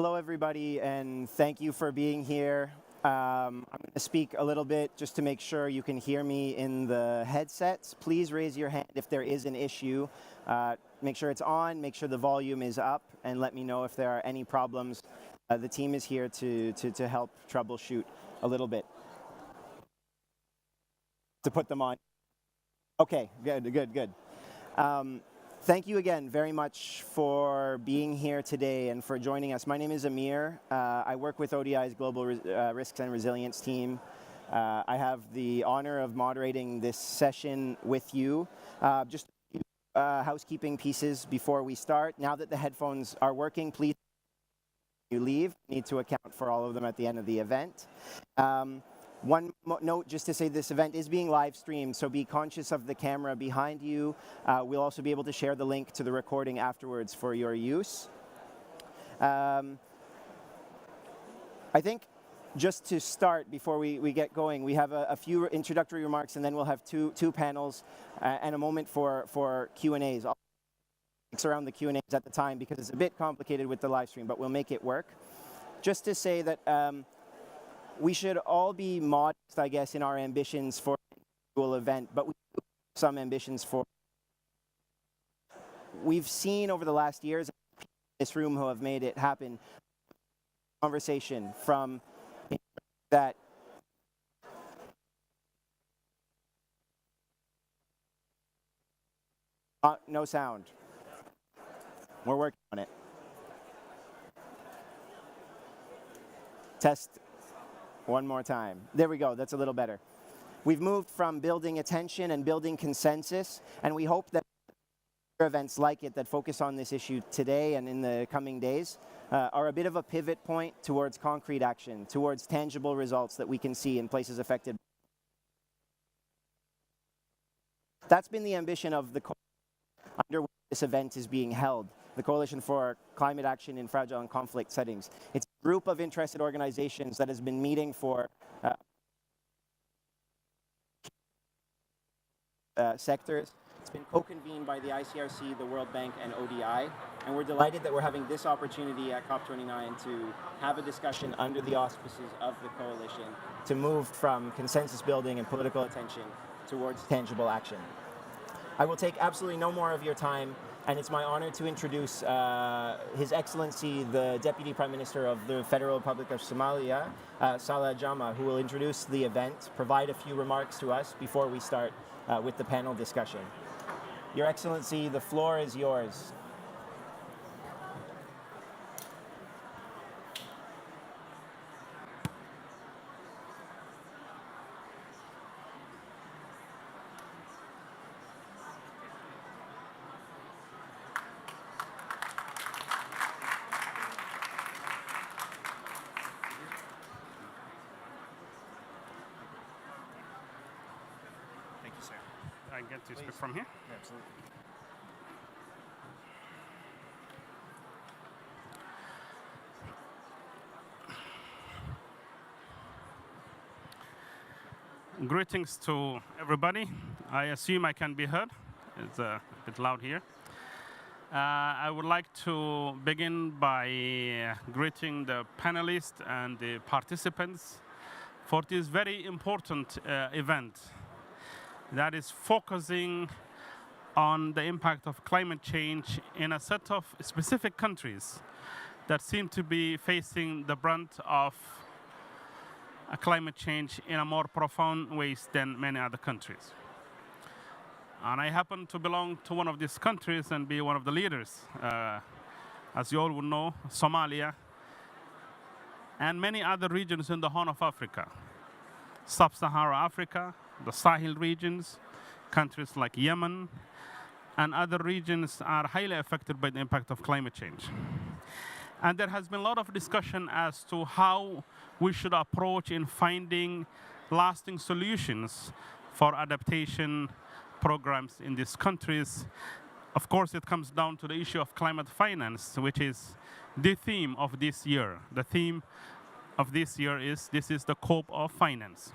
Hello, everybody, and thank you for being here. I'm going to speak a little bit just to make sure you can hear me in the headsets. Please raise your hand if there is an issue. Make sure it's on, make sure the volume is up, and let me know if there are any problems. The team is here to help troubleshoot a little bit. To put them on. Okay, good. Thank you again very much for being here today and for joining us. My name is Amir. I work with ODI's Global Risks and Resilience team. I have the honor of moderating this session with you. Just a few housekeeping pieces before we start. Now that the headphones are working, please you leave. You need to account for all of them at the end of the event. One note just to say this event is being live streamed, so be conscious of the camera behind you. We'll also be able to share the link to the recording afterwards for your use. I think just to start, before we get going, we have a few introductory remarks, and then we'll have two panels and a moment for Q&As. I'll mix around the Q&As at the time because it's a bit complicated with the live stream, but we'll make it work. Just to say that we should all be modest, I guess, in our ambitions for an annual event, but we have some ambitions for. We've seen over the last years in this room who have made it happen. Conversation from that. No sound. We're working on it. Test. One more time. There we go. That's a little better. We've moved from building attention and building consensus, and we hope that events like it that focus on this issue today and in the coming days are a bit of a pivot point towards concrete action, towards tangible results that we can see in places affected. That's been the ambition of the coalition under which this event is being held, the Coalition for Climate Action in Fragile and Conflict Settings. It's a group of interested organizations that has been meeting for sectors. It's been co-convened by the ICRC, the World Bank, and ODI. And we're delighted that we're having this opportunity at COP29 to have a discussion under the auspices of the coalition to move from consensus building and political attention towards tangible action. I will take absolutely no more of your time. And it's my honor to introduce His Excellency, the Deputy Prime Minister of the Federal Republic of Somalia, Salah Jama, who will introduce the event, provide a few remarks to us before we start with the panel discussion. Your Excellency, the floor is yours. I get to speak from here? Absolutely. Greetings to everybody. I assume I can be heard. It's a bit loud here. I would like to begin by greeting the panelists and the participants for this very important event that is focusing on the impact of climate change in a set of specific countries that seem to be facing the brunt of climate change in a more profound ways than many other countries. And I happen to belong to one of these countries and be one of the leaders. As you all will know, Somalia and many other regions in the Horn of Africa, Sub-Saharan Africa, the Sahel regions, countries like Yemen, and other regions are highly affected by the impact of climate change. And there has been a lot of discussion as to how we should approach in finding lasting solutions for adaptation programs in these countries. Of course, it comes down to the issue of climate finance, which is the theme of this year. The theme of this year is, this is the COP of finance.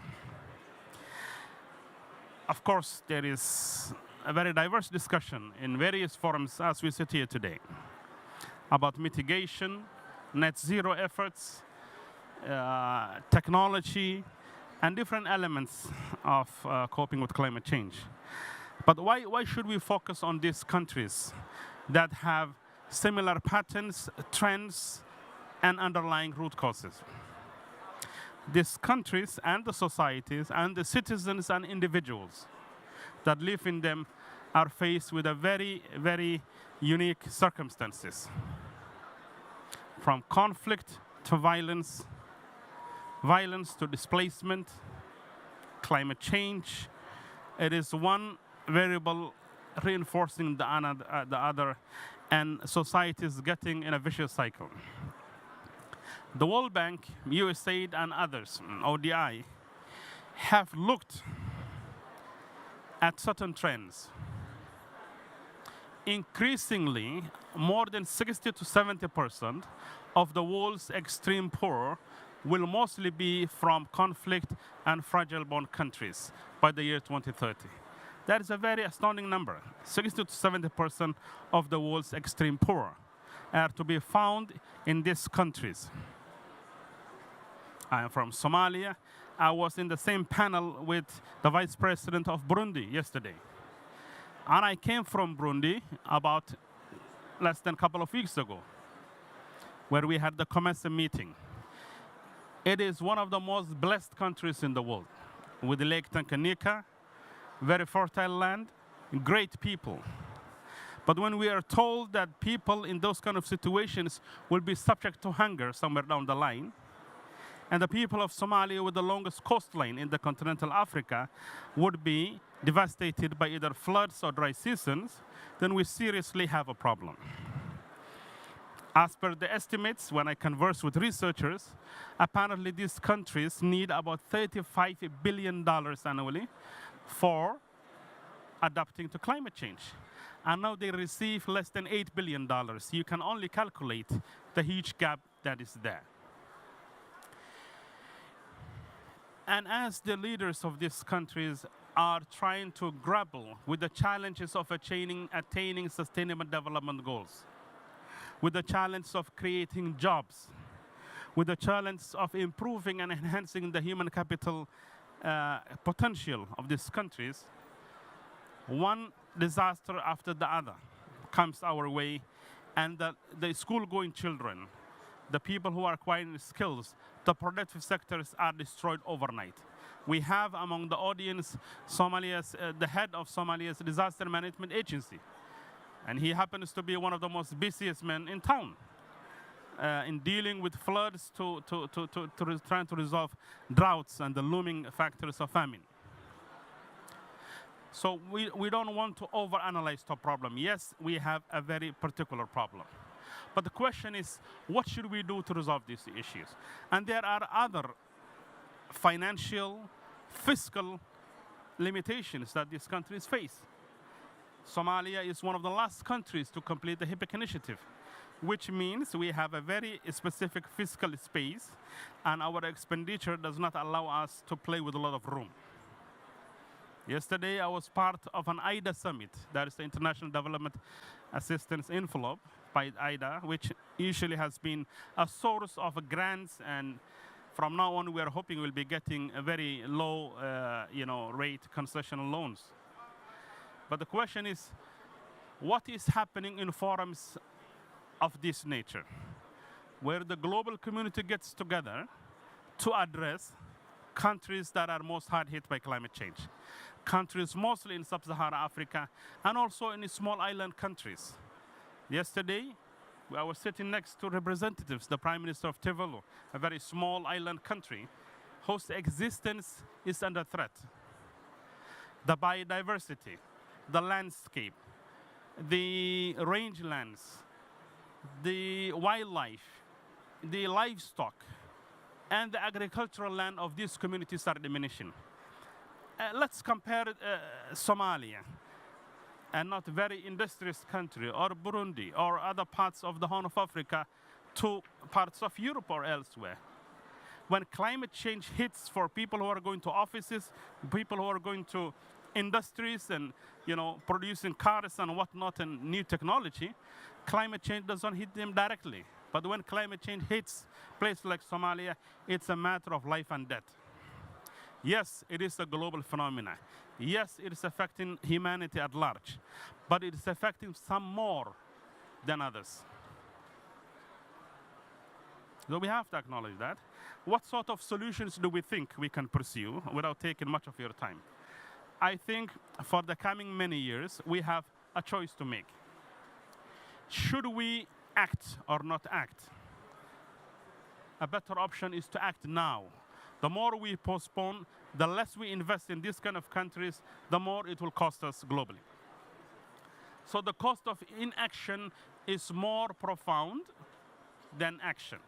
Of course, there is a very diverse discussion in various forums as we sit here today about mitigation, net zero efforts, technology, and different elements of coping with climate change. But why should we focus on these countries that have similar patterns, trends, and underlying root causes? These countries and the societies and the citizens and individuals that live in them are faced with a very, very unique circumstances. From conflict to violence, violence to displacement, climate change. It is one variable reinforcing the other, and societies getting in a vicious cycle. The World Bank, USAID, and others, ODI, have looked at certain trends. Increasingly, more than 60 to 70% of the world's extreme poor will mostly be from conflict and fragile-born countries by the year 2030. That is a very astounding number. 60 to 70% of the world's extreme poor are to be found in these countries. I am from Somalia. I was in the same panel with the Vice President of Burundi yesterday. And I came from Burundi about less than a couple of weeks ago, where we had the COMESA meeting. It is one of the most blessed countries in the world, with the Lake Tanganyika, very fertile land, great people. But when we are told that people in those kind of situations will be subject to hunger somewhere down the line, and the people of Somalia with the longest coastline in the continental Africa would be devastated by either floods or dry seasons, then we seriously have a problem. As per the estimates, when I converse with researchers, apparently these countries need about $35 billion annually for adapting to climate change. And now they receive less than $8 billion. You can only calculate the huge gap that is there. And as the leaders of these countries are trying to grapple with the challenges of attaining sustainable development goals, with the challenge of creating jobs, with the challenge of improving and enhancing the human capital potential of these countries, one disaster after the other comes our way, and the school-going children, the people who are acquiring skills, the productive sectors are destroyed overnight. We have among the audience the head of Somalia's disaster management agency. And he happens to be one of the most busiest men in town in dealing with floods trying to resolve droughts and the looming factors of famine. So we don't want to overanalyze the problem. Yes, we have a very particular problem. But the question is, what should we do to resolve these issues? And there are other financial, fiscal limitations that these countries face. Somalia is one of the last countries to complete the HIPC initiative, which means we have a very specific fiscal space, and our expenditure does not allow us to play with a lot of room. Yesterday, I was part of an IDA summit, that is the International Development Assistance Envelope by IDA, which usually has been a source of grants, and from now on, we are hoping we'll be getting a very low rate concessional loans. But the question is, what is happening in forums of this nature, where the global community gets together to address countries that are most hard hit by climate change? Countries mostly in sub-Saharan Africa, and also in small island countries. Yesterday, I was sitting next to representatives, the Prime Minister of Tuvalu, a very small island country, whose existence is under threat. The biodiversity, the landscape, the rangelands, the wildlife, the livestock, and the agricultural land of these communities are diminishing. Let's compare Somalia, a not very industrious country, or Burundi, or other parts of the Horn of Africa, to parts of Europe or elsewhere. When climate change hits for people who are going to offices, people who are going to industries and producing cars and whatnot and new technology, climate change doesn't hit them directly. But when climate change hits places like Somalia, it's a matter of life and death. Yes, it is a global phenomenon. Yes, it is affecting humanity at large, but it is affecting some more than others. So we have to acknowledge that. What sort of solutions do we think we can pursue without taking much of your time? I think for the coming many years, we have a choice to make. Should we act or not act? A better option is to act now. The more we postpone, the less we invest in these kind of countries, the more it will cost us globally. So the cost of inaction is more profound than action.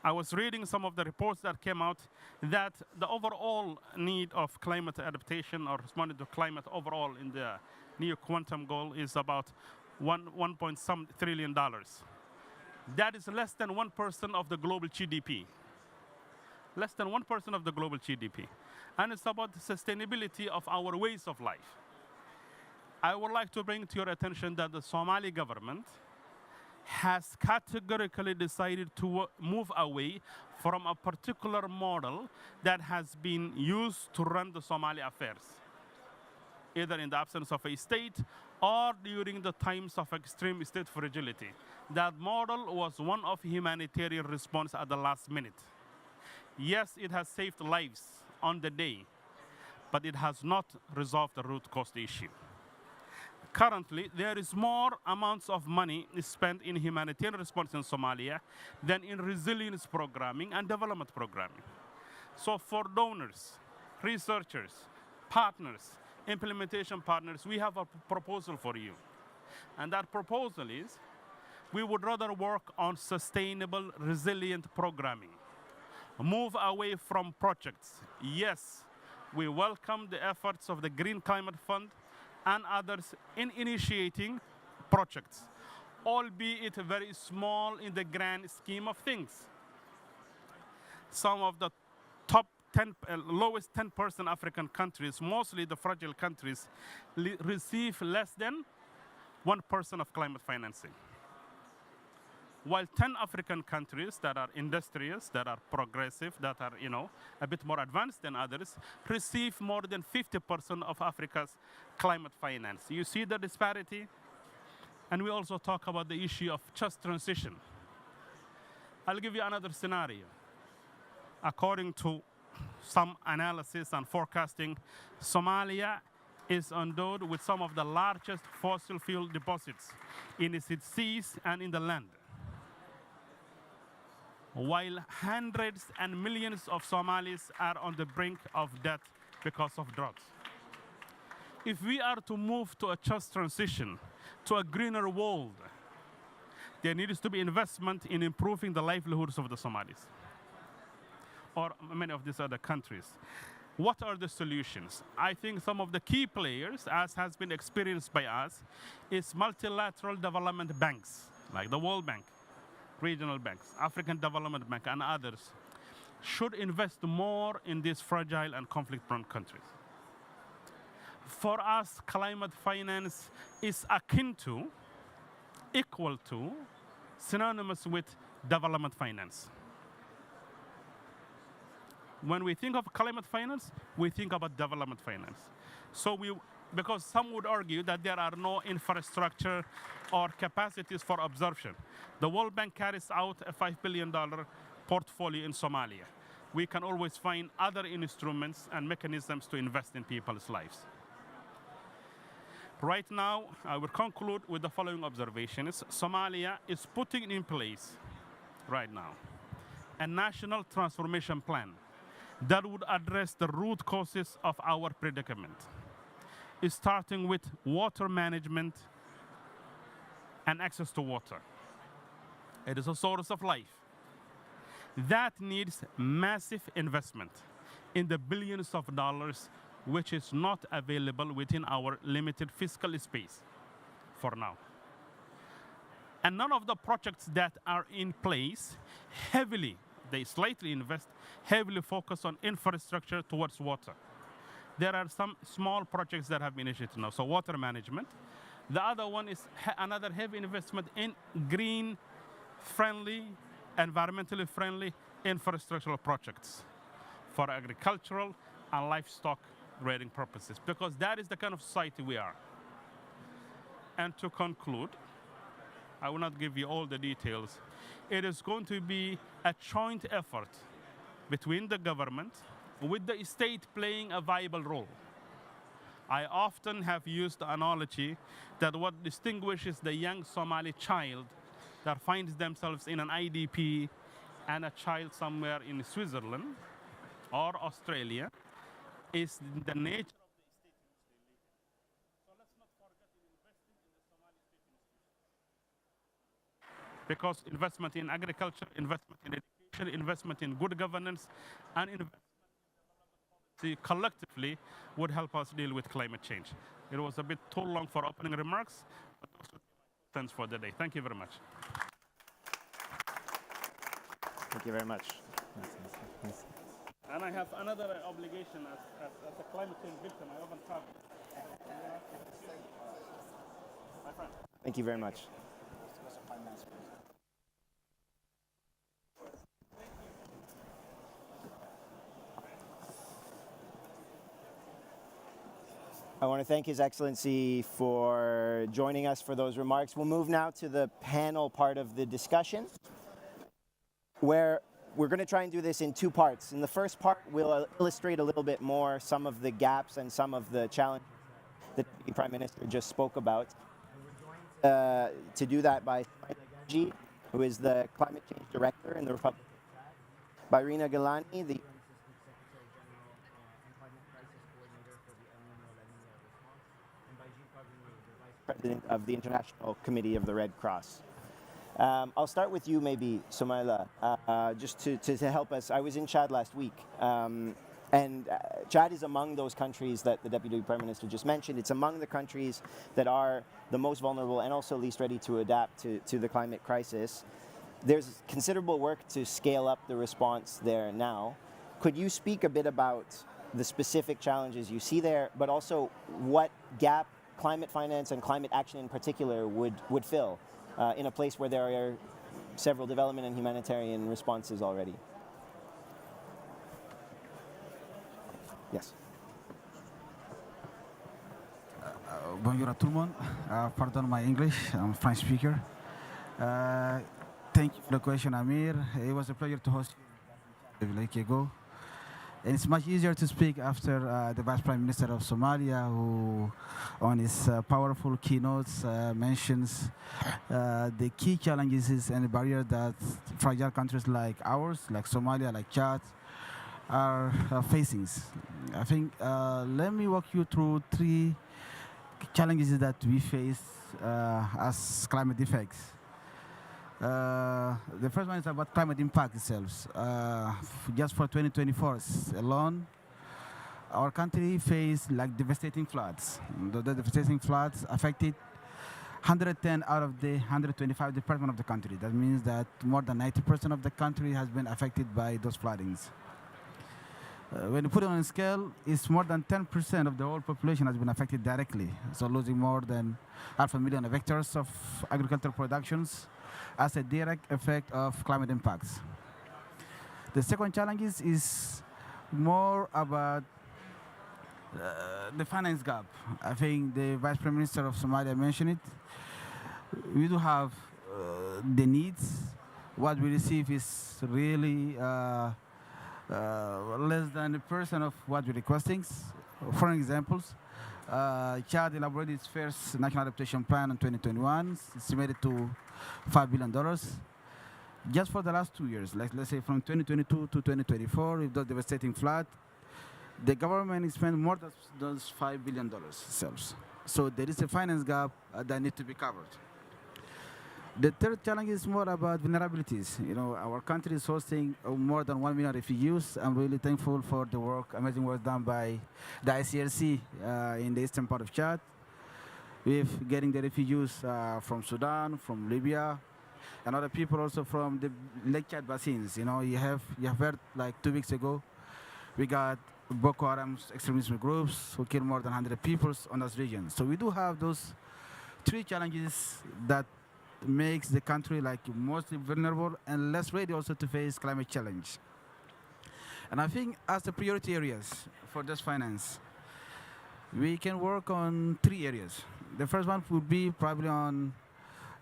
I was reading some of the reports that came out that the overall need of climate adaptation or responding to climate overall in the new quantum goal is about $1.some trillion. That is less than 1% of the global GDP. Less than 1% of the global GDP. And it's about the sustainability of our ways of life. I would like to bring to your attention that the Somali government has categorically decided to move away from a particular model that has been used to run the Somali affairs, either in the absence of a state or during the times of extreme state fragility. That model was one of humanitarian response at the last minute. Yes, it has saved lives on the day, but it has not resolved the root cause issue. Currently, there is more amounts of money spent in humanitarian response in Somalia than in resilience programming and development programming. So for donors, researchers, partners, implementation partners, we have a proposal for you. And that proposal is, we would rather work on sustainable, resilient programming. Move away from projects. Yes, we welcome the efforts of the Green Climate Fund and others in initiating projects, albeit very small in the grand scheme of things. Some of the top 10, lowest 10% African countries, mostly the fragile countries, receive less than 1% of climate financing. While 10 African countries that are industrious, that are progressive, that are a bit more advanced than others, receive more than 50% of Africa's climate finance. You see the disparity? And we also talk about the issue of just transition. I'll give you another scenario. According to some analysis and forecasting, Somalia is endowed with some of the largest fossil fuel deposits in its seas and in the land, while hundreds and millions of Somalis are on the brink of death because of droughts. If we are to move to a just transition, to a greener world, there needs to be investment in improving the livelihoods of the Somalis, or many of these other countries. What are the solutions? I think some of the key players, as has been experienced by us, is multilateral development banks, like the World Bank, regional banks, African Development Bank, and others, should invest more in these fragile and conflict-prone countries. For us, climate finance is akin to, equal to, synonymous with development finance. When we think of climate finance, we think about development finance. So because some would argue that there are no infrastructure or capacities for absorption. The World Bank carries out a $5 billion portfolio in Somalia. We can always find other instruments and mechanisms to invest in people's lives. Right now, I will conclude with the following observations. Somalia is putting in place, right now, a national transformation plan that would address the root causes of our predicament, starting with water management and access to water. It is a source of life. That needs massive investment in the billions of dollars, which is not available within our limited fiscal space for now. And none of the projects that are in place they slightly invest, heavily focus on infrastructure towards water. There are some small projects that have been initiated now, so water management. The other one is another heavy investment in green friendly, environmentally friendly infrastructural projects for agricultural and livestock grading purposes, because that is the kind of society we are. And to conclude, I will not give you all the details. It is going to be a joint effort between the government, with the state playing a viable role. I often have used the analogy that what distinguishes the young Somali child that finds themselves in an IDP and a child somewhere in Switzerland or Australia is the nature of the state in Australia. So let's not forget in investing in the Somali state institutions. Because investment in agriculture, investment in education, investment in good governance, and investment collectively would help us deal with climate change. It was a bit too long for opening remarks, but those would be my sense for the day. Thank you very much. Thank you very much. And I have another obligation as a climate change victim. I often travel. My friend. Thank you very much. I want to thank His Excellency for joining us for those remarks. We'll move now to the panel part of the discussion, where we're going to try and do this in two parts. In the first part, we'll illustrate a little bit more some of the gaps and some of the challenges that the Prime Minister just spoke about. To do that by G, who is the Climate Change Director in the Republic, by Rina Galani, the President of the International Committee of the Red Cross. I'll start with you maybe, Sumaila, just to help us. I was in Chad last week, and Chad is among those countries that the Deputy Prime Minister just mentioned. It's among the countries that are the most vulnerable and also least ready to adapt to the climate crisis. There's considerable work to scale up the response there now. Could you speak a bit about the specific challenges you see there, but also what gap climate finance and climate action in particular would fill in a place where there are several development and humanitarian responses already? Yes. Bonjour à tout le monde. Pardon my English, I'm a French speaker. Thank you for the question, Amir. It was a pleasure to host you a week ago. And it's much easier to speak after the Vice Prime Minister of Somalia, who on his powerful keynotes mentions the key challenges and barriers that fragile countries like ours, like Somalia, like Chad, are facing. I think let me walk you through three challenges that we face as climate effects. The first one is about climate impact itself. Just for 2024 alone, our country faced like devastating floods. The devastating floods affected 110 out of the 125 departments of the country. That means that more than 90% of the country has been affected by those floodings. When you put it on a scale, it's more than 10% of the whole population has been affected directly. So losing more than 500,000 hectares of agricultural productions as a direct effect of climate impacts. The second challenge is more about the finance gap. I think the Vice Prime Minister of Somalia mentioned it. We do have the needs. What we receive is really less than 1% of what we're requesting. For examples, Chad elaborated its first national adaptation plan in 2021, estimated to $5 billion. Just for the last 2 years, like let's say from 2022 to 2024, with the devastating flood, the government spent more than those $5 billion itself. So there is a finance gap that needs to be covered. The third challenge is more about vulnerabilities. You know, our country is hosting more than 1 million refugees. I'm really thankful for the work, amazing work done by the ICRC in the eastern part of Chad, with getting the refugees from Sudan, from Libya, and other people also from the Lake Chad basins. You know, you have heard like 2 weeks ago, we got Boko Haram's extremism groups who killed more than 100 people on this region. So we do have those three challenges that makes the country like mostly vulnerable and less ready also to face climate challenge. And I think as the priority areas for this finance, we can work on 3 areas. The first one would be probably on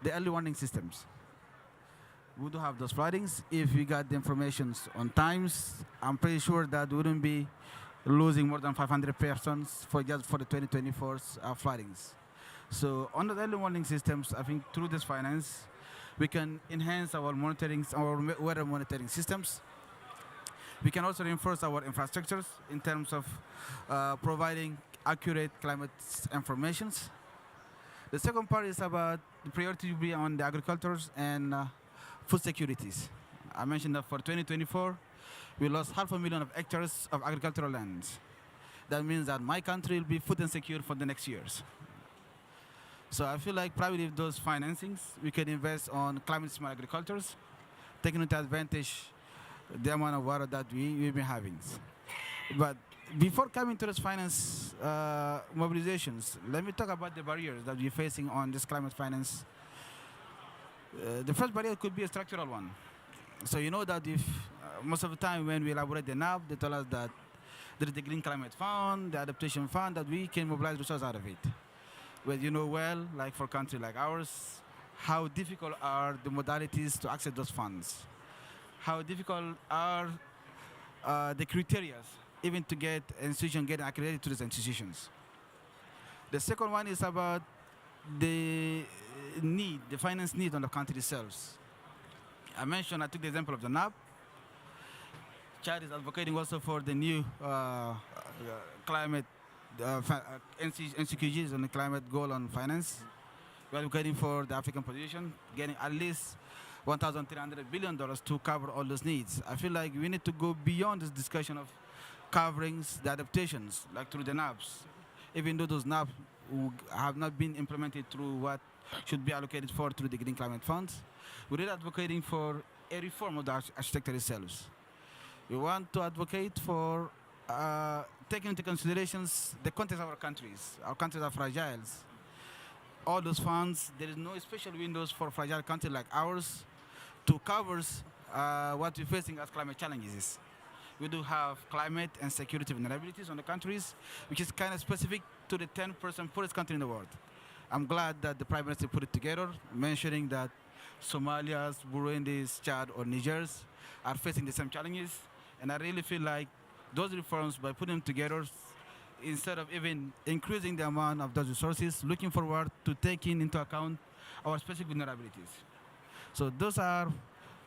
the early warning systems. We do have those floodings. If we got the information on times, I'm pretty sure that we wouldn't be losing more than 500 persons for just for the 2024 floodings. So on the early warning systems, I think through this finance, we can enhance our monitoring, our weather monitoring systems. We can also reinforce our infrastructures in terms of providing accurate climate informations. The second part is about the priority to be on the agricultures and food securities. I mentioned that for 2024, we lost 500,000 of hectares of agricultural lands. That means that my country will be food insecure for the next years. So I feel like probably with those financings, we can invest on climate smart agricultures, taking into advantage the amount of water that we've been having. But before coming to those finance mobilizations, let me talk about the barriers that we're facing on this climate finance. The first barrier could be a structural one. So you know that if most of the time when we elaborate the NAP, they tell us that there is the Green Climate Fund, the Adaptation Fund, that we can mobilize resources out of it. But you know well, like for a country like ours, how difficult are the modalities to access those funds? How difficult are the criteria even to get institutions getting accredited to these institutions? The second one is about the need, the finance need on the country itself. I took the example of the NAP. Chad is advocating also for the new climate NCQGs on the climate goal on finance. We're advocating for the African position, getting at least $1,300 billion to cover all those needs. I feel like we need to go beyond this discussion of coverings, the adaptations, like through the NAPs. Even though those NAPs have not been implemented through what should be allocated for through the Green Climate Funds, we're really advocating for a reform of the architecture itself. We want to advocate for taking into considerations the context of our countries. Our countries are fragile. All those funds, there is no special windows for fragile countries like ours to cover what we're facing as climate challenges. We do have climate and security vulnerabilities on the countries, which is kind of specific to the 10% poorest country in the world. I'm glad that the Prime Minister put it together, mentioning that Somalia's, Burundi's, Chad, or Niger's are facing the same challenges. And I really feel like those reforms, by putting them together, instead of even increasing the amount of those resources, looking forward to taking into account our specific vulnerabilities. So those are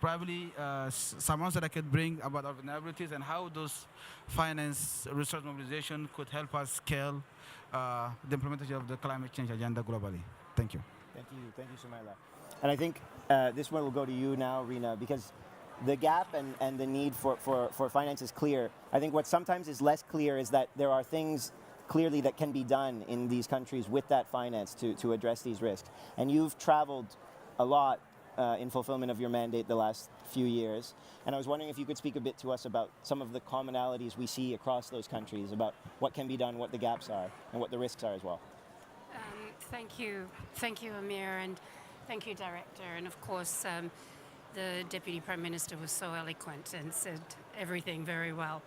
probably some answers that I could bring about our vulnerabilities and how those finance resource mobilization could help us scale the implementation of the climate change agenda globally. Thank you. Thank you, Sumaila. And I think this one will go to you now, Rina, because the gap and the need for finance is clear. I think what sometimes is less clear is that there are things clearly that can be done in these countries with that finance to address these risks. And you've traveled a lot in fulfillment of your mandate the last few years. And I was wondering if you could speak a bit to us about some of the commonalities we see across those countries, about what can be done, what the gaps are, and what the risks are as well. Thank you, Amir, and thank you, Director. And of course, the Deputy Prime Minister was so eloquent and said everything very well.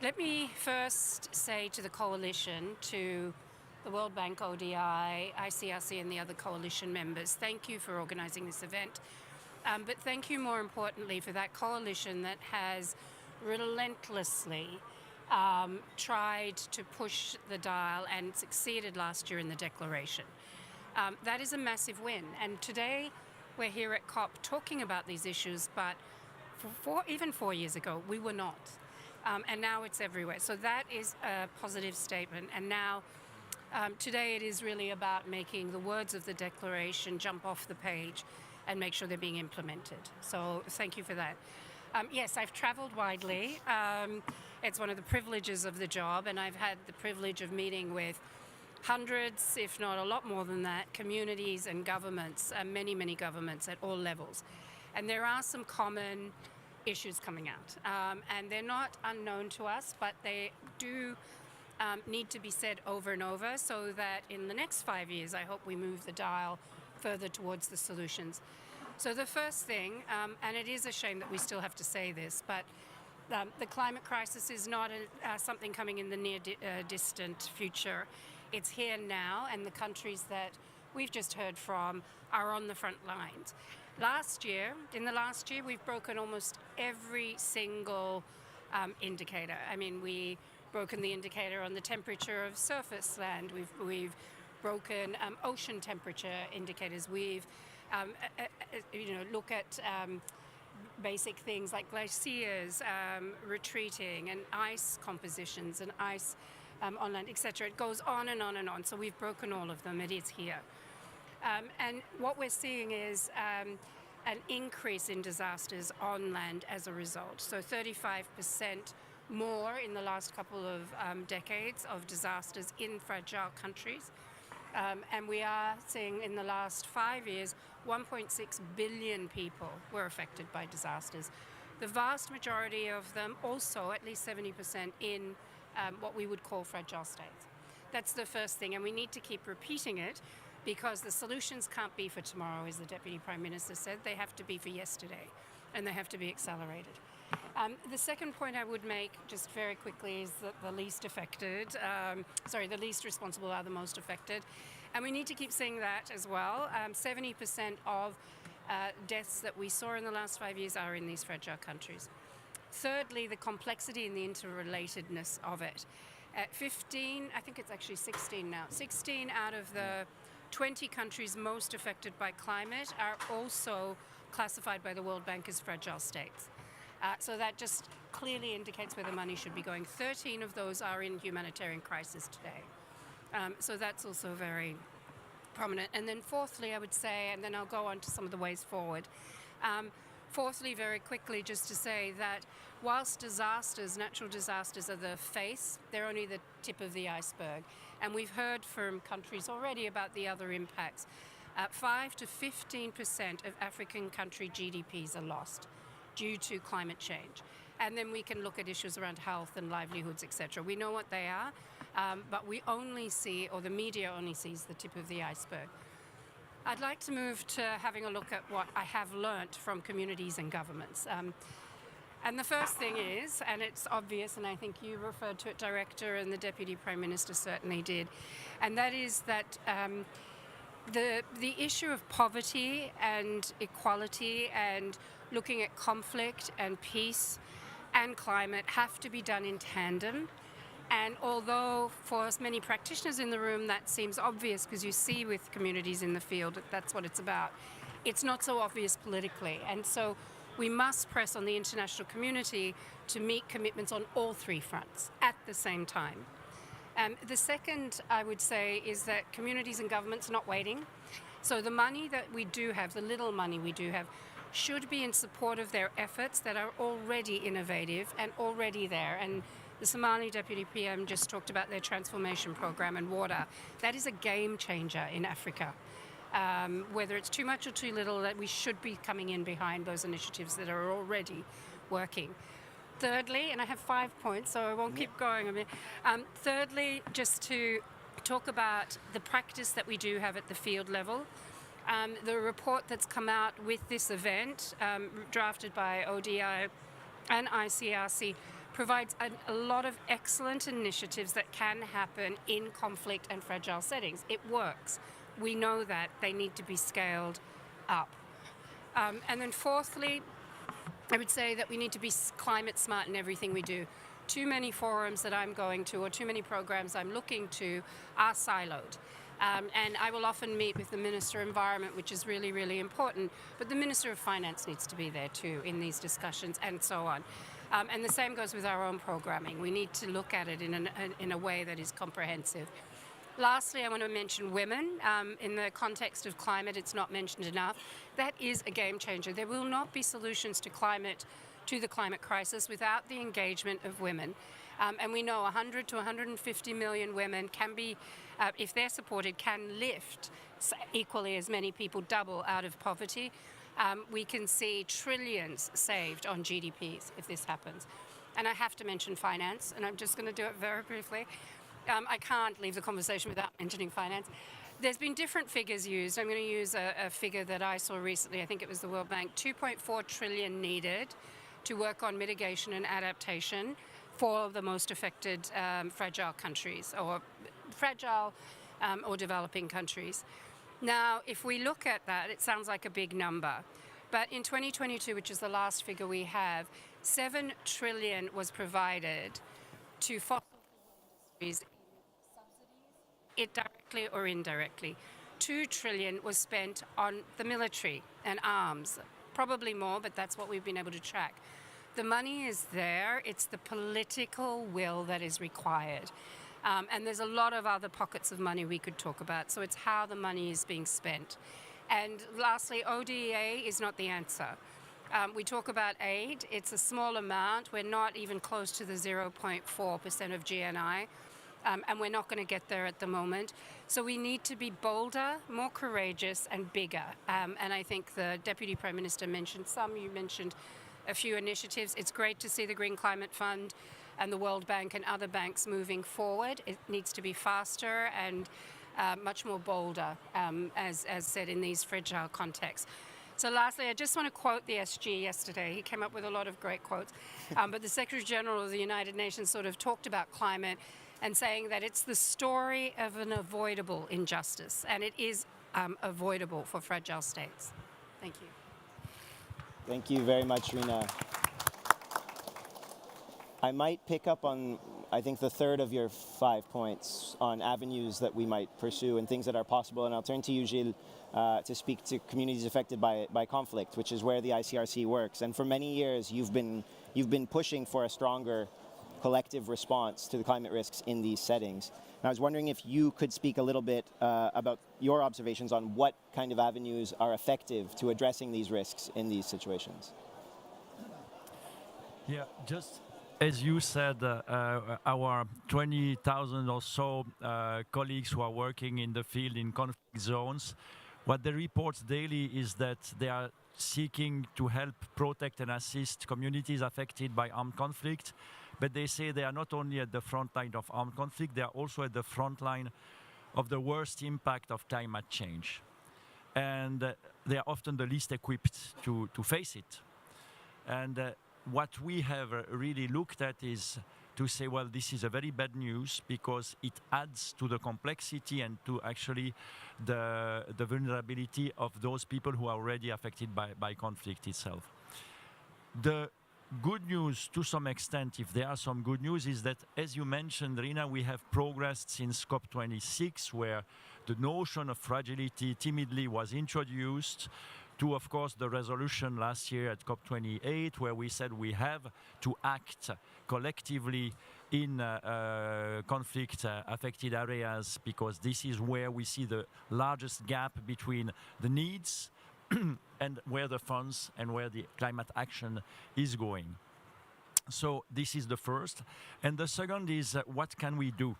Let me first say to the coalition, to the World Bank, ODI, ICRC, and the other coalition members, thank you for organizing this event. But thank you more importantly for that coalition that has relentlessly tried to push the dial and succeeded last year in the declaration. That is a massive win. And today we're here at COP talking about these issues, but even 4 years ago, we were not. And now it's everywhere. So that is a positive statement. And now, today it is really about making the words of the declaration jump off the page and make sure they're being implemented. So thank you for that. Yes, I've traveled widely. It's one of the privileges of the job, and I've had the privilege of meeting with hundreds, if not a lot more than that, communities and governments, many, many governments at all levels. And there are some common issues coming out. And they're not unknown to us, but they do need to be said over and over so that in the next 5 years, I hope we move the dial further towards the solutions. So the first thing, and it is a shame that we still have to say this, but the climate crisis is not something coming in the near distant future. It's here now, and the countries that we've just heard from are on the front lines. In the last year, we've broken almost every single indicator. I mean, we've broken the indicator on the temperature of surface land. We've broken ocean temperature indicators. We've look at basic things like glaciers retreating and ice compositions and ice on land, etc. It goes on and on and on. So we've broken all of them. It is here. And what we're seeing is an increase in disasters on land as a result. So 35% more in the last couple of decades of disasters in fragile countries. And we are seeing in the last 5 years, 1.6 billion people were affected by disasters. The vast majority of them also, at least 70%, in what we would call fragile states. That's the first thing, and we need to keep repeating it because the solutions can't be for tomorrow, as the Deputy Prime Minister said. They have to be for yesterday, and they have to be accelerated. The second point I would make, just very quickly, is that the least responsible are the most affected. And we need to keep saying that as well. 70% of deaths that we saw in the last 5 years are in these fragile countries. Thirdly, the complexity and the interrelatedness of it. At 15, I think it's actually 16 now, 16 out of the 20 countries most affected by climate are also classified by the World Bank as fragile states. So that just clearly indicates where the money should be going. 13 of those are in humanitarian crisis today. So that's also very prominent. And then fourthly, I would say, and then I'll go on to some of the ways forward. Fourthly, very quickly, just to say that whilst natural disasters are the face, they're only the tip of the iceberg. And we've heard from countries already about the other impacts. 5 to 15% of African country GDPs are lost due to climate change. And then we can look at issues around health and livelihoods, etc. We know what they are, but we only see, or the media only sees, the tip of the iceberg. I'd like to move to having a look at what I have learnt from communities and governments. And the first thing is, and it's obvious, and I think you referred to it, Director, and the Deputy Prime Minister certainly did, and that is that the issue of poverty and equality and looking at conflict and peace and climate have to be done in tandem. And although for many practitioners in the room that seems obvious because you see with communities in the field that that's what it's about, it's not so obvious politically. And so we must press on the international community to meet commitments on all three fronts at the same time. The second, I would say, is that communities and governments are not waiting. So the money that we do have, the little money we do have, should be in support of their efforts that are already innovative and already there. And the Somali Deputy PM just talked about their transformation program and water. That is a game changer in Africa. Whether it's too much or too little, that we should be coming in behind those initiatives that are already working. Thirdly, and I have 5 points, so I won't keep going a bit. Thirdly, just to talk about the practice that we do have at the field level. The report that's come out with this event, drafted by ODI and ICRC, provides a lot of excellent initiatives that can happen in conflict and fragile settings. It works. We know that. They need to be scaled up. And then fourthly, I would say that we need to be climate smart in everything we do. Too many forums that I'm going to or too many programs I'm looking to are siloed. And I will often meet with the Minister of Environment, which is really, really important, but the Minister of Finance needs to be there too in these discussions and so on. And the same goes with our own programming. We need to look at it in a way that is comprehensive. Lastly, I want to mention women. In the context of climate, it's not mentioned enough. That is a game changer. There will not be solutions to the climate crisis without the engagement of women. And we know 100 to 150 million women can be, if they're supported, can lift equally as many people, double out of poverty. We can see trillions saved on GDPs if this happens. And I have to mention finance, and I'm just going to do it very briefly. I can't leave the conversation without mentioning finance. There's been different figures used. I'm going to use a figure that I saw recently. I think it was the World Bank. 2.4 trillion needed to work on mitigation and adaptation for the most affected fragile countries or developing countries. Now, if we look at that, it sounds like a big number. But in 2022, which is the last figure we have, 7 trillion was provided to fossil industries, it directly or indirectly. 2 trillion was spent on the military and arms, probably more, but that's what we've been able to track. The money is there, it's the political will that is required. And there's a lot of other pockets of money we could talk about, so it's how the money is being spent. And lastly, ODA is not the answer. We talk about aid, it's a small amount, we're not even close to the 0.4% of GNI. And we're not going to get there at the moment. So we need to be bolder, more courageous, and bigger. And I think the Deputy Prime Minister mentioned some. You mentioned a few initiatives. It's great to see the Green Climate Fund and the World Bank and other banks moving forward. It needs to be faster and much more bolder, as said, in these fragile contexts. So lastly, I just want to quote the SG yesterday. He came up with a lot of great quotes. But the Secretary General of the United Nations sort of talked about climate and saying that it's the story of an avoidable injustice, and it is avoidable for fragile states. Thank you. Thank you very much, Rina. I might pick up on, I think, the third of your 5 points on avenues that we might pursue and things that are possible, and I'll turn to you, Gilles, to speak to communities affected by conflict, which is where the ICRC works. And for many years, you've been pushing for a stronger collective response to the climate risks in these settings. And I was wondering if you could speak a little bit about your observations on what kind of avenues are effective to addressing these risks in these situations. Yeah, just as you said, our 20,000 or so colleagues who are working in the field in conflict zones, what they report daily is that they are seeking to help protect and assist communities affected by armed conflict. But they say they are not only at the front line of armed conflict, they are also at the front line of the worst impact of climate change. And they are often the least equipped to face it. And what we have really looked at is to say, well, this is a very bad news because it adds to the complexity and to actually the vulnerability of those people who are already affected by conflict itself. The good news, to some extent, if there are some good news, is that, as you mentioned, Rina, we have progressed since COP26, where the notion of fragility timidly was introduced, to, of course, the resolution last year at COP28, where we said we have to act collectively in conflict-affected areas, because this is where we see the largest gap between the needs and where the funds and where the climate action is going. So this is the first. And the second is what can we do?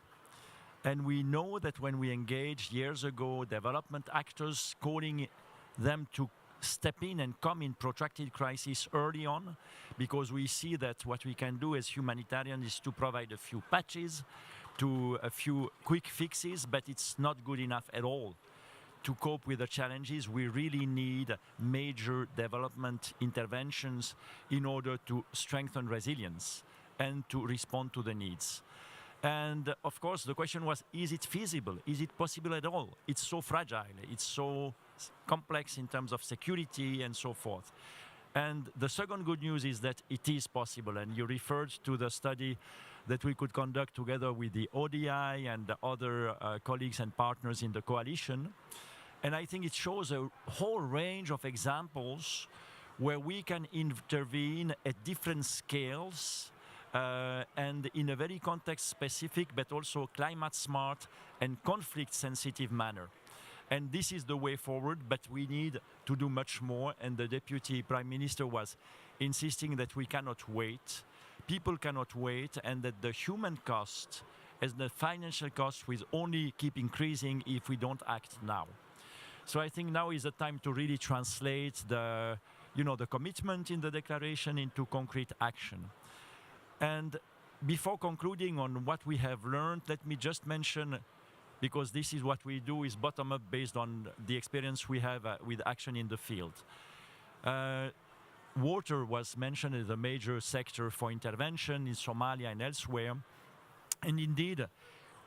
And we know that when we engaged years ago development actors, calling them to step in and come in protracted crisis early on, because we see that what we can do as humanitarians is to provide a few patches, to a few quick fixes, but it's not good enough at all. To cope with the challenges, we really need major development interventions in order to strengthen resilience and to respond to the needs. And of course, the question was, is it feasible? Is it possible at all? It's so fragile. It's so complex in terms of security and so forth. And the second good news is that it is possible. And you referred to the study that we could conduct together with the ODI and the other colleagues and partners in the coalition. And I think it shows a whole range of examples where we can intervene at different scales and in a very context-specific, but also climate-smart and conflict-sensitive manner. And this is the way forward, but we need to do much more. And the Deputy Prime Minister was insisting that we cannot wait. People cannot wait, and that the human cost as the financial cost will only keep increasing if we don't act now. So I think now is the time to really translate the commitment in the declaration into concrete action. And before concluding on what we have learned, let me just mention because this is what we do is bottom up based on the experience we have with action in the field. Water was mentioned as a major sector for intervention in Somalia and elsewhere. And indeed,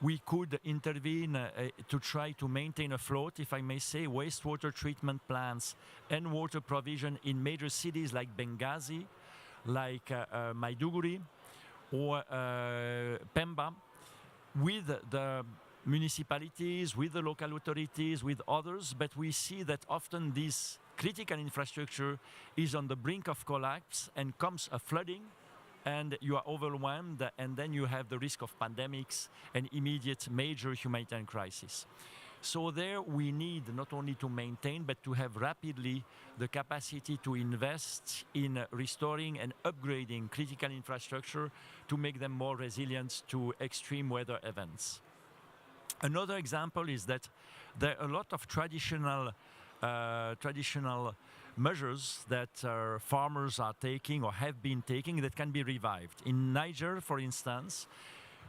we could intervene to try to maintain afloat, if I may say, wastewater treatment plants and water provision in major cities like Benghazi, like Maiduguri, or Pemba, with the municipalities, with the local authorities, with others, but we see that often this critical infrastructure is on the brink of collapse and comes a flooding, and you are overwhelmed, and then you have the risk of pandemics and immediate major humanitarian crisis. So there we need not only to maintain, but to have rapidly the capacity to invest in restoring and upgrading critical infrastructure to make them more resilient to extreme weather events. Another example is that there are a lot of traditional measures that farmers are taking or have been taking that can be revived. In Niger, for instance,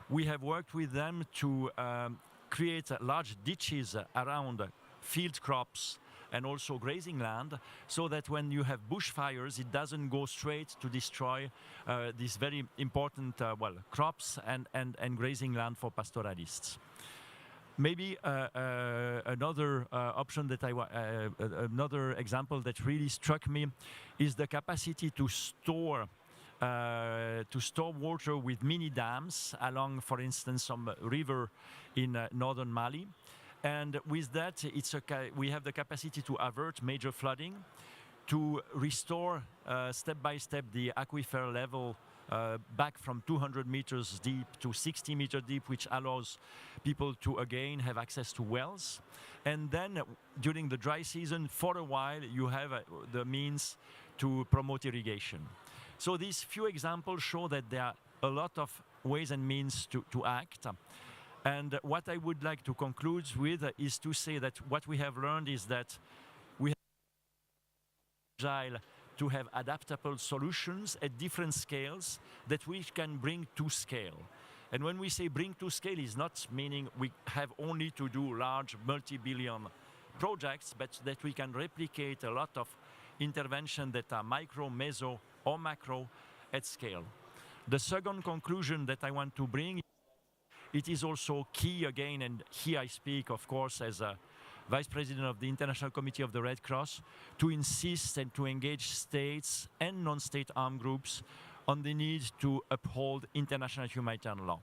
we have worked with them to create large ditches around field crops and also grazing land, so that when you have bushfires, it doesn't go straight to destroy these very important crops and grazing land for pastoralists. Maybe another option that another example that really struck me is the capacity to store water with mini dams along, for instance, some river in northern Mali. And with that, we have the capacity to avert major flooding, to restore step by step the aquifer level back from 200 meters deep to 60 meters deep, which allows people to again have access to wells. And then during the dry season, for a while, you have the means to promote irrigation. So these few examples show that there are a lot of ways and means to act. And what I would like to conclude with is to say that what we have learned is that we have agile to have adaptable solutions at different scales that we can bring to scale. And when we say bring to scale, is not meaning we have only to do large multi-billion projects, but that we can replicate a lot of intervention that are micro, meso, or macro at scale. The second conclusion that I want to bring, it is also key again, and here I speak, of course, as a Vice President of the International Committee of the Red Cross, to insist and to engage states and non-state armed groups on the need to uphold international humanitarian law.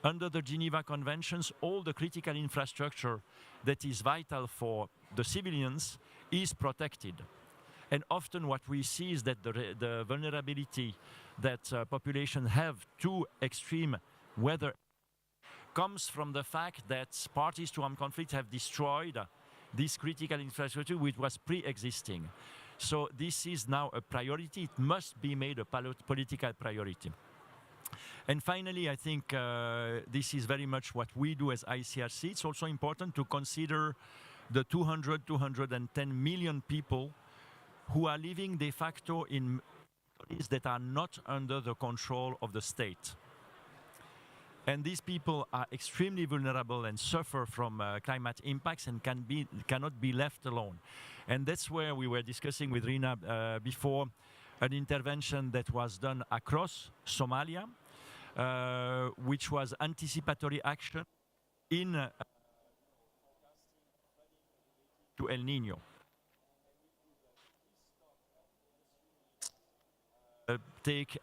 Under the Geneva Conventions, all the critical infrastructure that is vital for the civilians is protected. And often what we see is that the vulnerability that populations have to extreme weather comes from the fact that parties to armed conflict have destroyed this critical infrastructure which was pre-existing. So this is now a priority. It must be made a political priority. And finally, I think this is very much what we do as ICRC. It's also important to consider the 210 million people who are living de facto in countries that are not under the control of the state. And these people are extremely vulnerable and suffer from climate impacts and cannot be left alone. And that's where we were discussing with Rina before, an intervention that was done across Somalia, which was anticipatory action in to El Nino. Take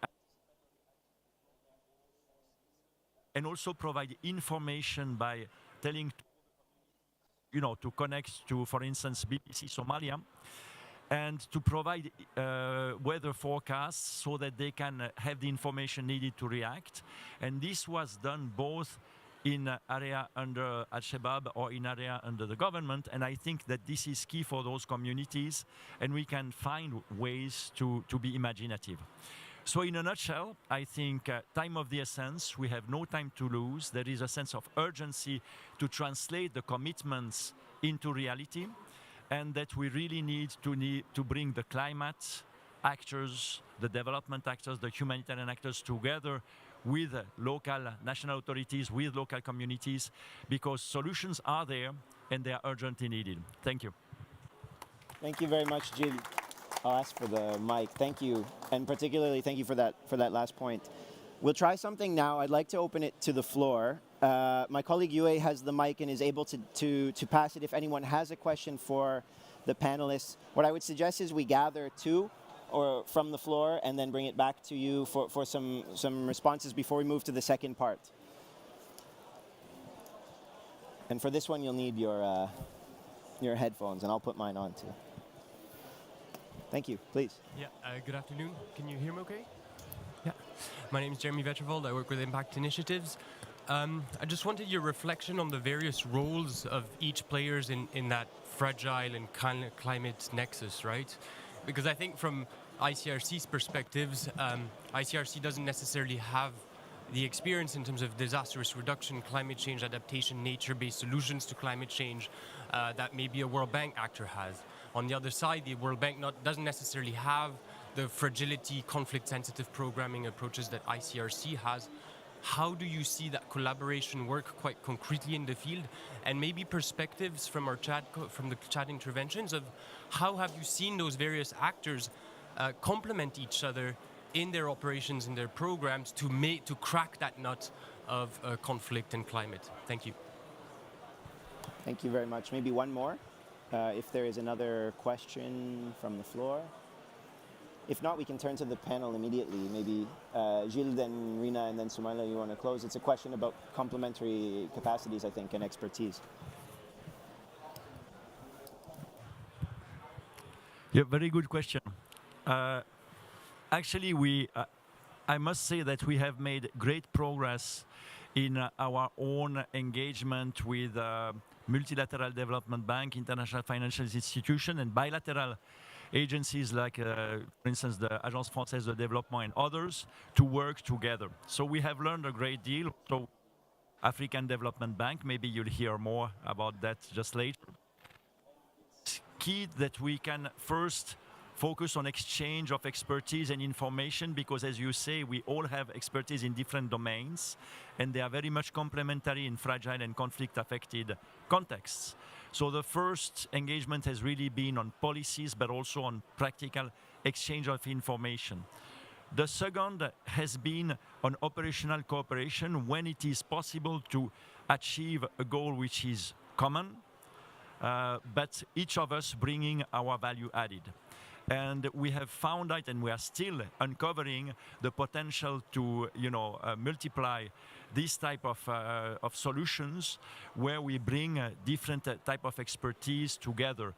and also provide information by telling, to connect to, for instance, BBC Somalia, and to provide weather forecasts so that they can have the information needed to react. And this was done both in area under Al-Shabaab or in area under the government. And I think that this is key for those communities, and we can find ways to be imaginative. So in a nutshell, I think time of the essence, we have no time to lose. There is a sense of urgency to translate the commitments into reality, and that we really need to bring the climate actors, the development actors, the humanitarian actors together with local national authorities, with local communities, because solutions are there and they are urgently needed. Thank you. Thank you very much, Gilles. I'll ask for the mic. Thank you, and particularly thank you for that last point. We'll try something now. I'd like to open it to the floor. My colleague Yue has the mic and is able to pass it if anyone has a question for the panelists. What I would suggest is we gather two or from the floor and then bring it back to you for some responses before we move to the second part. And for this one, you'll need your headphones, and I'll put mine on too. Thank you, please. Yeah, good afternoon. Can you hear me okay? Yeah. My name is Jeremy Vetravold. I work with Impact Initiatives. I just wanted your reflection on the various roles of each players in that fragile and climate nexus, right? Because I think from ICRC's perspectives, ICRC doesn't necessarily have the experience in terms of disaster risk reduction, climate change adaptation, nature-based solutions to climate change that maybe a World Bank actor has. On the other side, the World Bank doesn't necessarily have the fragility, conflict-sensitive programming approaches that ICRC has. How do you see that collaboration work quite concretely in the field? And maybe perspectives from our from the chat interventions of how have you seen those various actors complement each other in their operations, in their programs to crack that nut of conflict and climate? Thank you. Thank you very much. Maybe one more, if there is another question from the floor. If not, we can turn to the panel immediately. Maybe Gilles, then Rina, and then Soumaila, you want to close? It's a question about complementary capacities, I think, and expertise. Yeah, very good question. Actually, I must say that we have made great progress in our own engagement with multilateral development bank, international financial institution, and bilateral agencies like, for instance, the Agence Française de Développement and others to work together. So we have learned a great deal. So African Development Bank, maybe you'll hear more about that just later. It's key that we can first focus on exchange of expertise and information because, as you say, we all have expertise in different domains and they are very much complementary in fragile and conflict-affected contexts. So the first engagement has really been on policies, but also on practical exchange of information. The second has been on operational cooperation when it is possible to achieve a goal which is common, but each of us bringing our value added. And we have found out, and we are still uncovering the potential to, multiply this type of solutions where we bring different type of expertise together.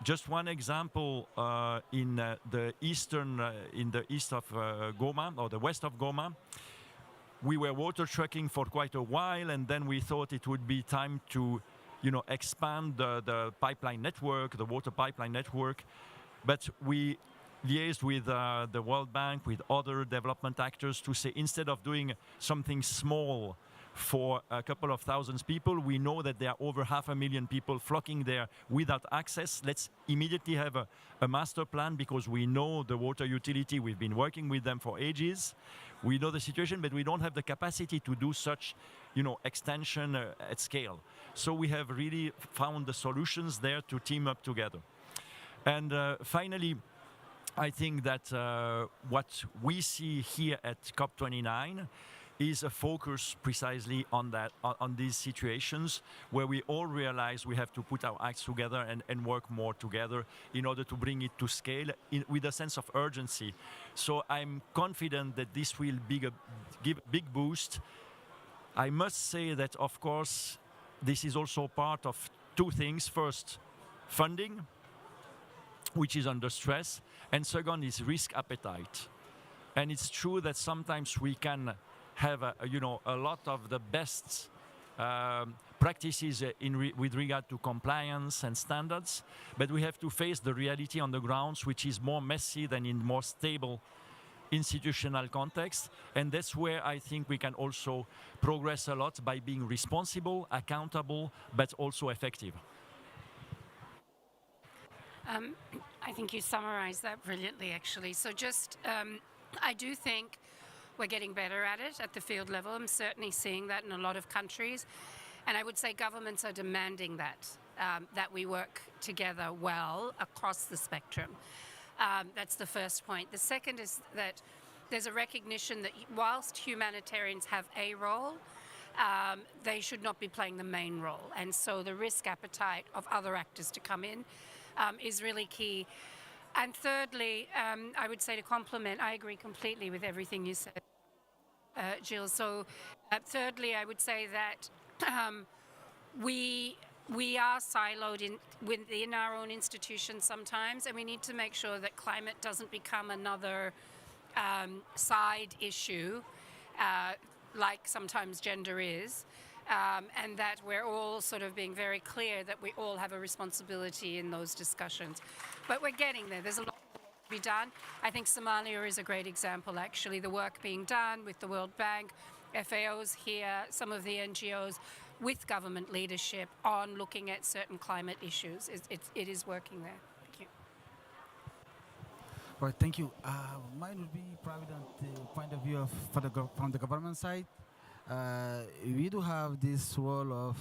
Just one example in the east of Goma, or the west of Goma, we were water trucking for quite a while, and then we thought it would be time to, expand the pipeline network, the water pipeline network. But we liaised with the World Bank, with other development actors to say, instead of doing something small for a couple of thousands people, we know that there are over 500,000 people flocking there without access. Let's immediately have a master plan because we know the water utility. We've been working with them for ages. We know the situation, but we don't have the capacity to do such, extension at scale. So we have really found the solutions there to team up together. And finally, I think that what we see here at COP29 is a focus precisely on that, on these situations where we all realize we have to put our acts together and work more together in order to bring it to scale with a sense of urgency. So I'm confident that this will give a big boost. I must say that, of course, this is also part of two things. First, funding, which is under stress, and second is risk appetite. And it's true that sometimes we can have a lot of the best practices with regard to compliance and standards, but we have to face the reality on the grounds, which is more messy than in more stable institutional context. And that's where I think we can also progress a lot by being responsible, accountable, but also effective. I think you summarized that brilliantly, actually. So just, I do think We're getting better at it at the field level. I'm certainly seeing that in a lot of countries. And I would say governments are demanding that we work together well across the spectrum. That's the first point. The second is that there's a recognition that whilst humanitarians have a role, they should not be playing the main role. And so the risk appetite of other actors to come in is really key. And thirdly, I would say to complement, I agree completely with everything you said, Jill. So thirdly, I would say that we are siloed within our own institutions sometimes, and we need to make sure that climate doesn't become another side issue, like sometimes gender is, and that we're all sort of being very clear that we all have a responsibility in those discussions. But we're getting there. There's a lot to be done. I think Somalia is a great example, actually. The work being done with the World Bank, FAO's here, some of the NGOs, with government leadership on looking at certain climate issues. It is working there. Thank you. All right, thank you. Mine would be probably the point of view from the government side. We do have this role of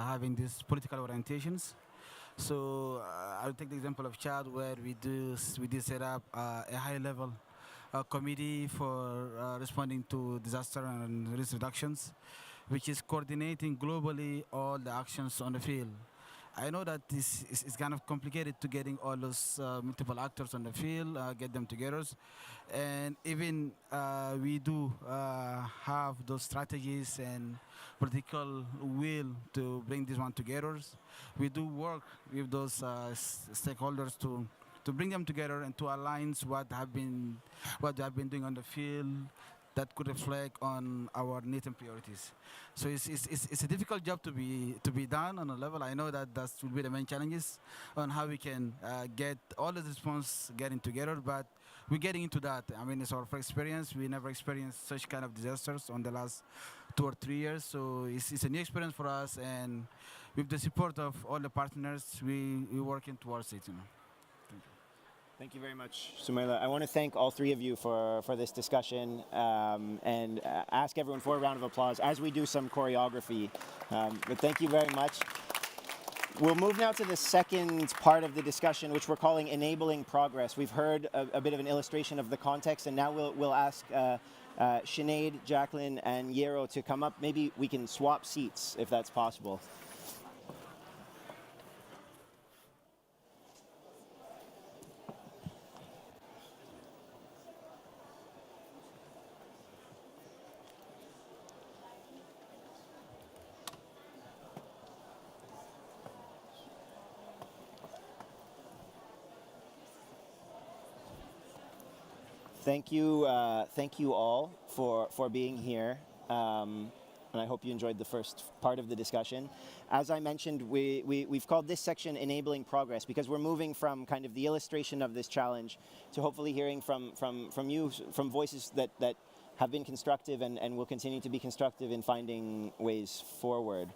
having these political orientations. So I'll take the example of Chad, where we did set up a high-level committee for responding to disaster and risk reductions, which is coordinating globally all the actions on the field. I know that this is kind of complicated to getting all those multiple actors on the field, get them together. And even we do have those strategies and political will to bring this one together. We do work with those stakeholders to bring them together and to align what they have been doing on the field that could reflect on our needs and priorities. So it's a difficult job to be done on a level. I know that will be the main challenges on how we can get all the response getting together, but we're getting into that. I mean, it's our first experience. We never experienced such kind of disasters on the last 2 or 3 years, so it's a new experience for us, and with the support of all the partners, we're working towards it. Thank you very much, Sumaila. I want to thank all three of you for this discussion and ask everyone for a round of applause as we do some choreography. But thank you very much. We'll move now to the second part of the discussion, which we're calling Enabling Progress. We've heard a bit of an illustration of the context, and now we'll ask Sinead, Jacqueline, and Yero to come up. Maybe we can swap seats if that's possible. Thank you all for being here, and I hope you enjoyed the first part of the discussion. As I mentioned, we've called this section Enabling Progress because we're moving from kind of the illustration of this challenge to hopefully hearing from you, from voices that have been constructive and will continue to be constructive in finding ways forward.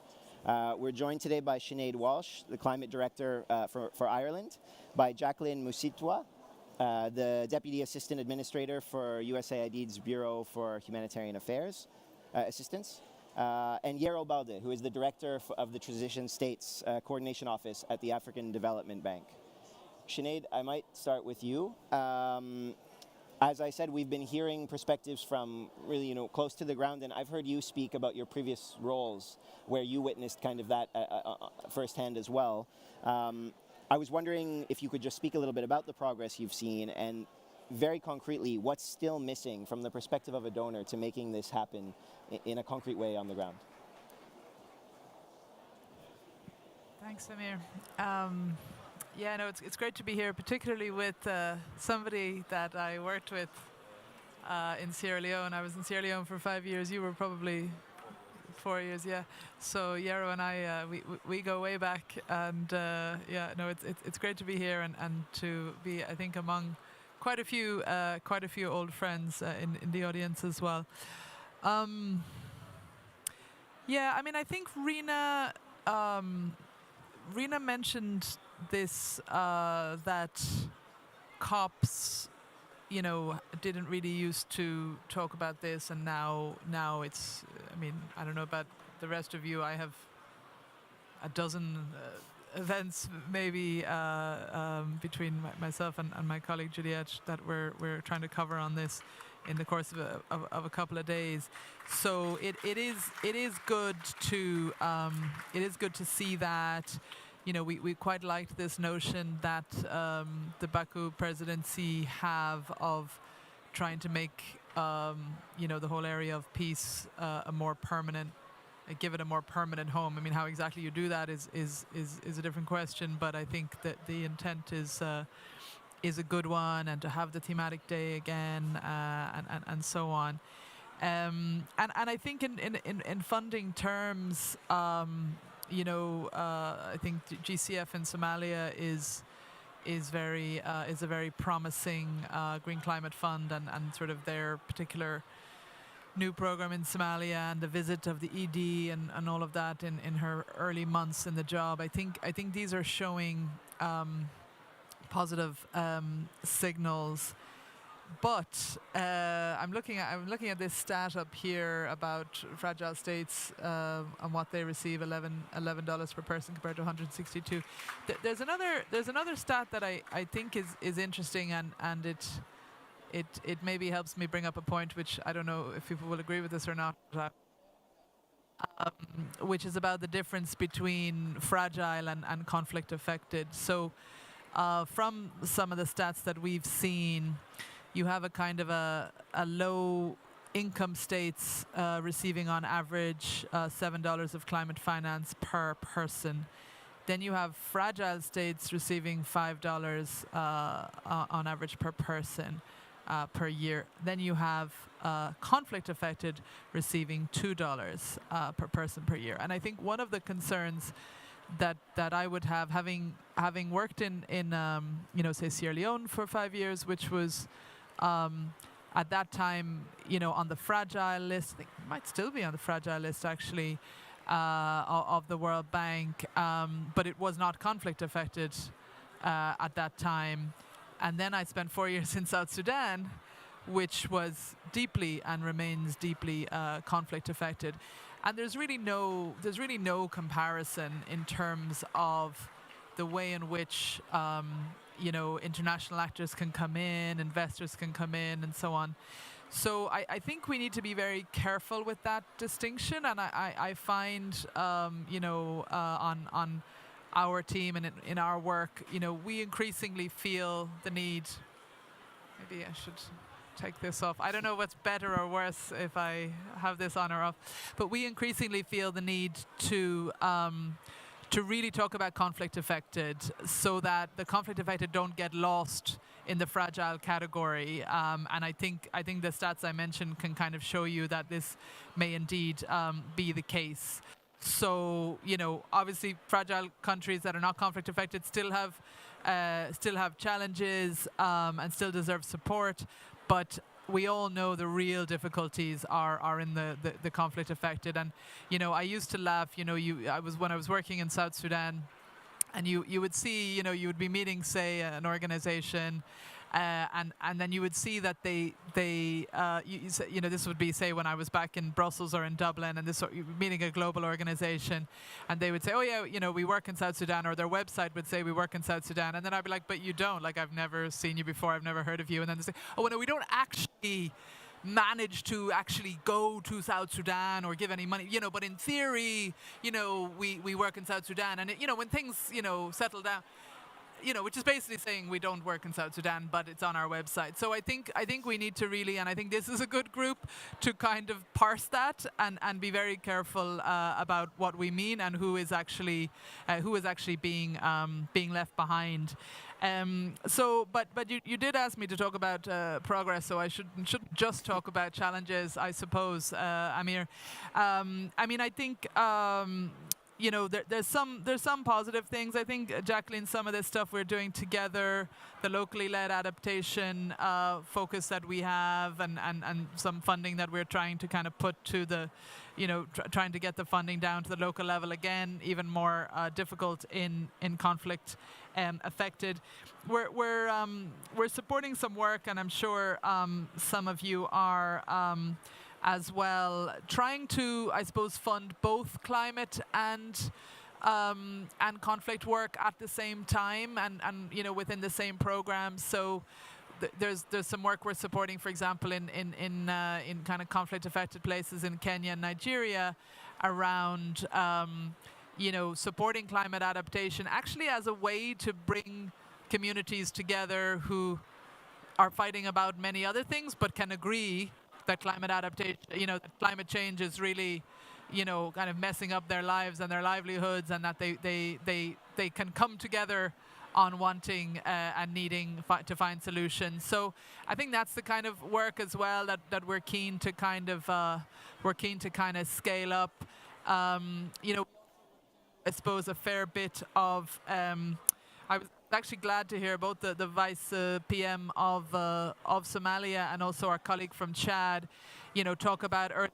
We're joined today by Sinead Walsh, the Climate Director for Ireland, by Jacqueline Musitwa, the Deputy Assistant Administrator for USAID's Bureau for Humanitarian Affairs Assistance, and Yero Balde, who is the Director of the Transition States Coordination Office at the African Development Bank. Sinead, I might start with you. As I said, we've been hearing perspectives from really, close to the ground, and I've heard you speak about your previous roles where you witnessed kind of that firsthand as well. I was wondering if you could just speak a little bit about the progress you've seen and very concretely what's still missing from the perspective of a donor to making this happen in a concrete way on the ground. Thanks, Amir. Yeah, no, it's great to be here, particularly with somebody that I worked with in Sierra Leone. I was in Sierra Leone for 5 years. You were probably 4 years, yeah. So Yero and I, we go way back, and yeah, no, it's great to be here and to be, I think, among quite a few old friends in the audience as well. Yeah, I mean, I think Rina mentioned this that COPs didn't really used to talk about this, and now it's. I mean, I don't know about the rest of you. I have a dozen events maybe between myself and my colleague Juliette that we're trying to cover on this in the course of a couple of days. So it is good to see that. We quite liked this notion that the Baku presidency have of trying to make the whole area of peace a more permanent, give it a more permanent home. I mean, how exactly you do that is a different question, but I think that the intent is a good one, and to have the thematic day again and so on. And I think in funding terms, I think GCF in Somalia is a very promising green climate fund, and sort of their particular new program in Somalia, and the visit of the ED and all of that in her early months in the job. I think these are showing positive signals. But I'm looking at this stat up here about fragile states and what they receive, $11 per person compared to 162. There's another stat that I think is interesting, and it maybe helps me bring up a point which I don't know if people will agree with this or not, which is about the difference between fragile and conflict affected. So from some of the stats that we've seen, you have a kind of a low income states receiving on average $7 of climate finance per person. Then you have fragile states receiving $5 on average per person per year. Then you have conflict affected receiving $2 per person per year. And I think one of the concerns that I would have, having worked in say Sierra Leone for 5 years, which was at that time, on the fragile list. I think it might still be on the fragile list, actually, of the World Bank, but it was not conflict affected at that time. And then I spent 4 years in South Sudan, which was deeply and remains deeply conflict affected. And there's really no comparison in terms of the way in which international actors can come in, investors can come in, and so on. So I think we need to be very careful with that distinction. And I find, on our team and in our work, we increasingly feel the need. Maybe I should take this off. I don't know what's better or worse if I have this on or off, but we increasingly feel the need to really talk about conflict affected, so that the conflict affected don't get lost in the fragile category. And I think the stats I mentioned can kind of show you that this may indeed be the case. So, obviously fragile countries that are not conflict affected still have challenges and still deserve support. But we all know the real difficulties are in the conflict affected. And, I used to laugh, when I was working in South Sudan, and you would see, you would be meeting, say, an organization, and then you would see that this would be, say, when I was back in Brussels or in Dublin, and meeting a global organization, and they would say, oh yeah, we work in South Sudan, or their website would say we work in South Sudan, and then I'd be like, but you don't, like, I've never seen you before, I've never heard of you, and then they say, oh no, we don't actually manage to actually go to South Sudan or give any money, but in theory, we work in South Sudan, and when things, settle down, which is basically saying we don't work in South Sudan, but it's on our website. So I think we need to really, and I think this is a good group to kind of parse that and be very careful about what we mean and who is actually being left behind. But you did ask me to talk about progress, so I shouldn't just talk about challenges, I suppose, Amir. I mean, I think you know, there's some positive things. I think, Jacqueline, some of this stuff we're doing together, the locally led adaptation focus that we have, and some funding that we're trying to kind of put to the, you know, trying to get the funding down to the local level. Again, even more difficult in conflict affected. We're supporting some work, and I'm sure some of you are as well, trying to, I suppose, fund both climate and conflict work at the same time, and you know, within the same program. So there's some work we're supporting, for example, in kind of conflict affected places in Kenya and Nigeria, around you know, supporting climate adaptation, actually as a way to bring communities together who are fighting about many other things, but can agree that climate adaptation, you know, that climate change is really, you know, kind of messing up their lives and their livelihoods, and that they can come together on wanting and needing to find solutions. So I think that's the kind of work as well that we're keen to kind of scale up. You know, I suppose a fair bit of. I was actually glad to hear both the Vice PM of Somalia and also our colleague from Chad, you know, talk about early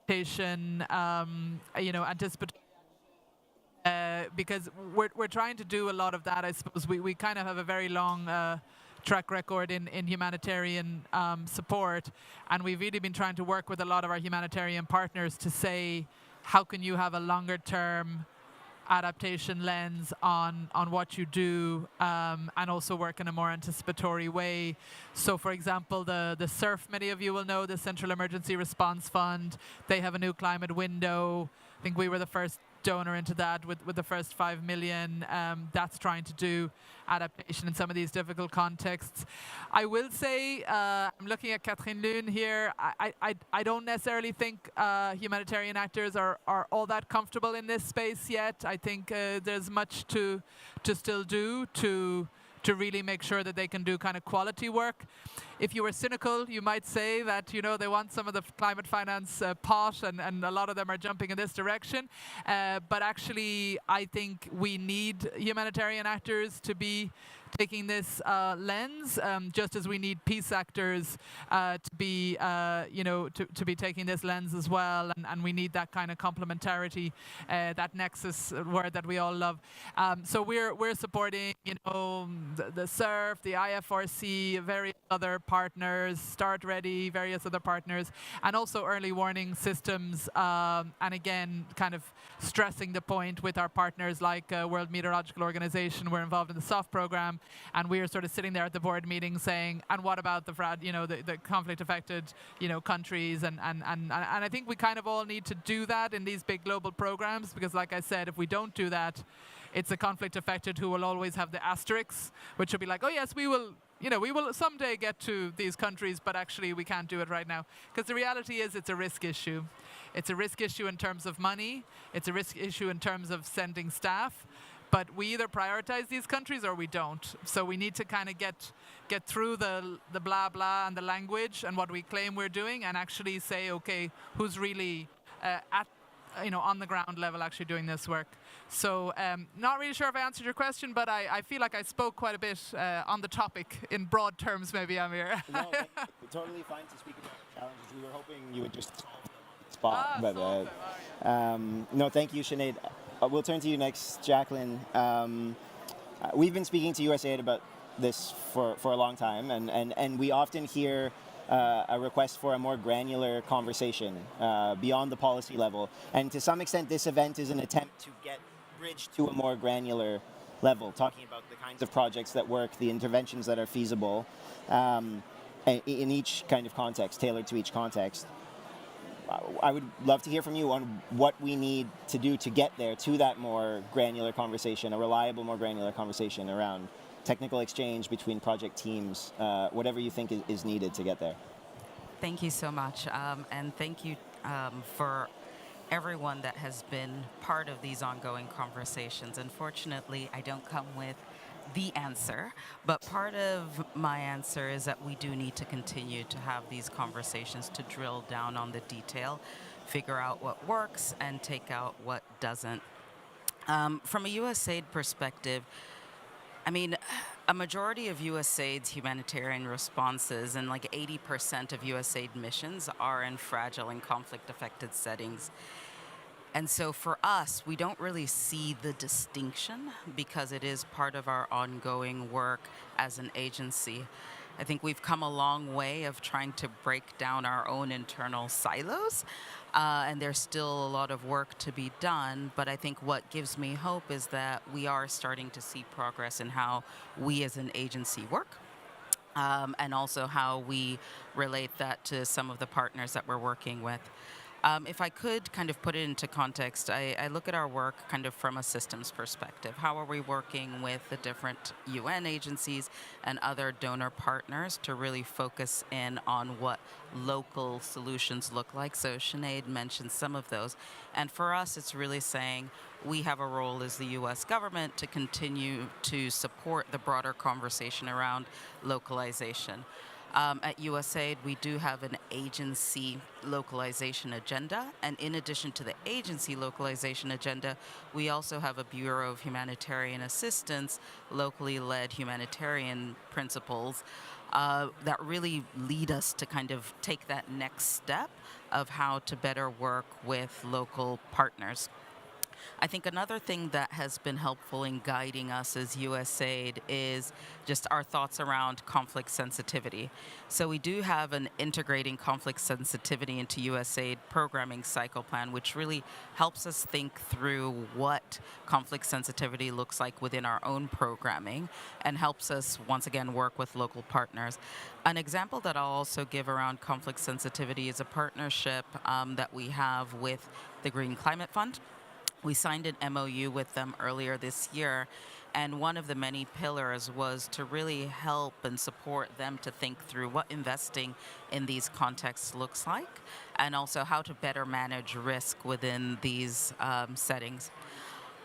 adaptation, you know, anticipatory. Because we're trying to do a lot of that. I suppose we kind of have a very long track record in humanitarian support, and we've really been trying to work with a lot of our humanitarian partners to say, how can you have a longer term adaptation lens on what you do, and also work in a more anticipatory way. So for example, the SURF, many of you will know, the Central Emergency Response Fund, they have a new climate window. I think we were the first donor into that with the first 5 million. That's trying to do adaptation in some of these difficult contexts. I will say, I'm looking at Catherine Lune here, I don't necessarily think humanitarian actors are all that comfortable in this space yet. I think there's much to still do to really make sure that they can do kind of quality work. If you were cynical, you might say that, you know, they want some of the climate finance pot, and a lot of them are jumping in this direction. But actually, I think we need humanitarian actors to be taking this lens, just as we need peace actors to be, you know, to be taking this lens as well, and we need that kind of complementarity, that nexus word that we all love. So we're supporting, you know, the SURF, the IFRC, various other partners, Start Ready, various other partners, and also early warning systems, and again, kind of stressing the point with our partners like World Meteorological Organization. We're involved in the SOFT program. And we are sort of sitting there at the board meeting saying, and what about the conflict-affected, you know, countries? And I think we kind of all need to do that in these big global programs, because, like I said, if we don't do that, it's the conflict-affected who will always have the asterisks, which will be like, oh yes, we will, you know, we will someday get to these countries, but actually we can't do it right now. Because the reality is, it's a risk issue. It's a risk issue in terms of money. It's a risk issue in terms of sending staff. But we either prioritize these countries or we don't. So we need to kind of get through the blah blah and the language and what we claim we're doing, and actually say, okay, who's really at, you know, on the ground level actually doing this work. So not really sure if I answered your question, but I feel like I spoke quite a bit on the topic in broad terms, maybe, Amir. No, totally fine to speak about challenges. We were hoping you would just solve them on the spot. But no, thank you, Sinead. We'll turn to you next, Jacqueline. We've been speaking to USAID about this for a long time, and we often hear a request for a more granular conversation beyond the policy level. And to some extent, this event is an attempt to get bridged to a more granular level, talking about the kinds of projects that work, the interventions that are feasible in each kind of context, tailored to each context. I would love to hear from you on what we need to do to get there, to that more granular conversation, a reliable, more granular conversation around technical exchange between project teams, whatever you think is needed to get there. Thank you so much, and thank you for everyone that has been part of these ongoing conversations. Unfortunately, I don't come with the answer, but part of my answer is that we do need to continue to have these conversations to drill down on the detail. figure out what works and take out what doesn't. From a USAID perspective, I mean, a majority of USAID's humanitarian responses and like 80% of USAID missions are in fragile and conflict-affected settings. And so for us, we don't really see the distinction because it is part of our ongoing work as an agency. I think we've come a long way of trying to break down our own internal silos, and there's still a lot of work to be done. But I think what gives me hope is that we are starting to see progress in how we as an agency work, and also how we relate that to some of the partners that we're working with. If I could kind of put it into context, I look at our work kind of from a systems perspective. How are we working with the different UN agencies and other donor partners to really focus in on what local solutions look like? So Sinead mentioned some of those. And for us, it's really saying we have a role as the US government to continue to support the broader conversation around localization. At USAID, we do have an agency localization agenda, and in addition to the agency localization agenda, we also have a Bureau of Humanitarian Assistance, locally led humanitarian principles that really lead us to kind of take that next step of how to better work with local partners. I think another thing that has been helpful in guiding us as USAID is just our thoughts around conflict sensitivity. So we do have an integrating conflict sensitivity into USAID programming cycle plan, which really helps us think through what conflict sensitivity looks like within our own programming and helps us, once again, work with local partners. An example that I'll also give around conflict sensitivity is a partnership that we have with the Green Climate Fund. We signed an MOU with them earlier this year, and one of the many pillars was to really help and support them to think through what investing in these contexts looks like, and also how to better manage risk within these settings.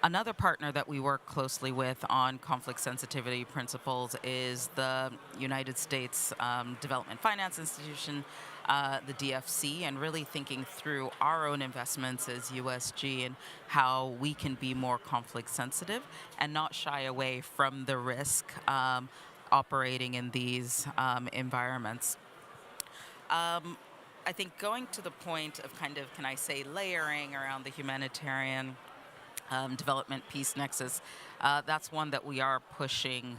Another partner that we work closely with on conflict sensitivity principles is the United States Development Finance Institution, the DFC, and really thinking through our own investments as USG and how we can be more conflict sensitive and not shy away from the risk operating in these environments. I think going to the point of kind of, can I say, layering around the humanitarian development peace nexus, that's one that we are pushing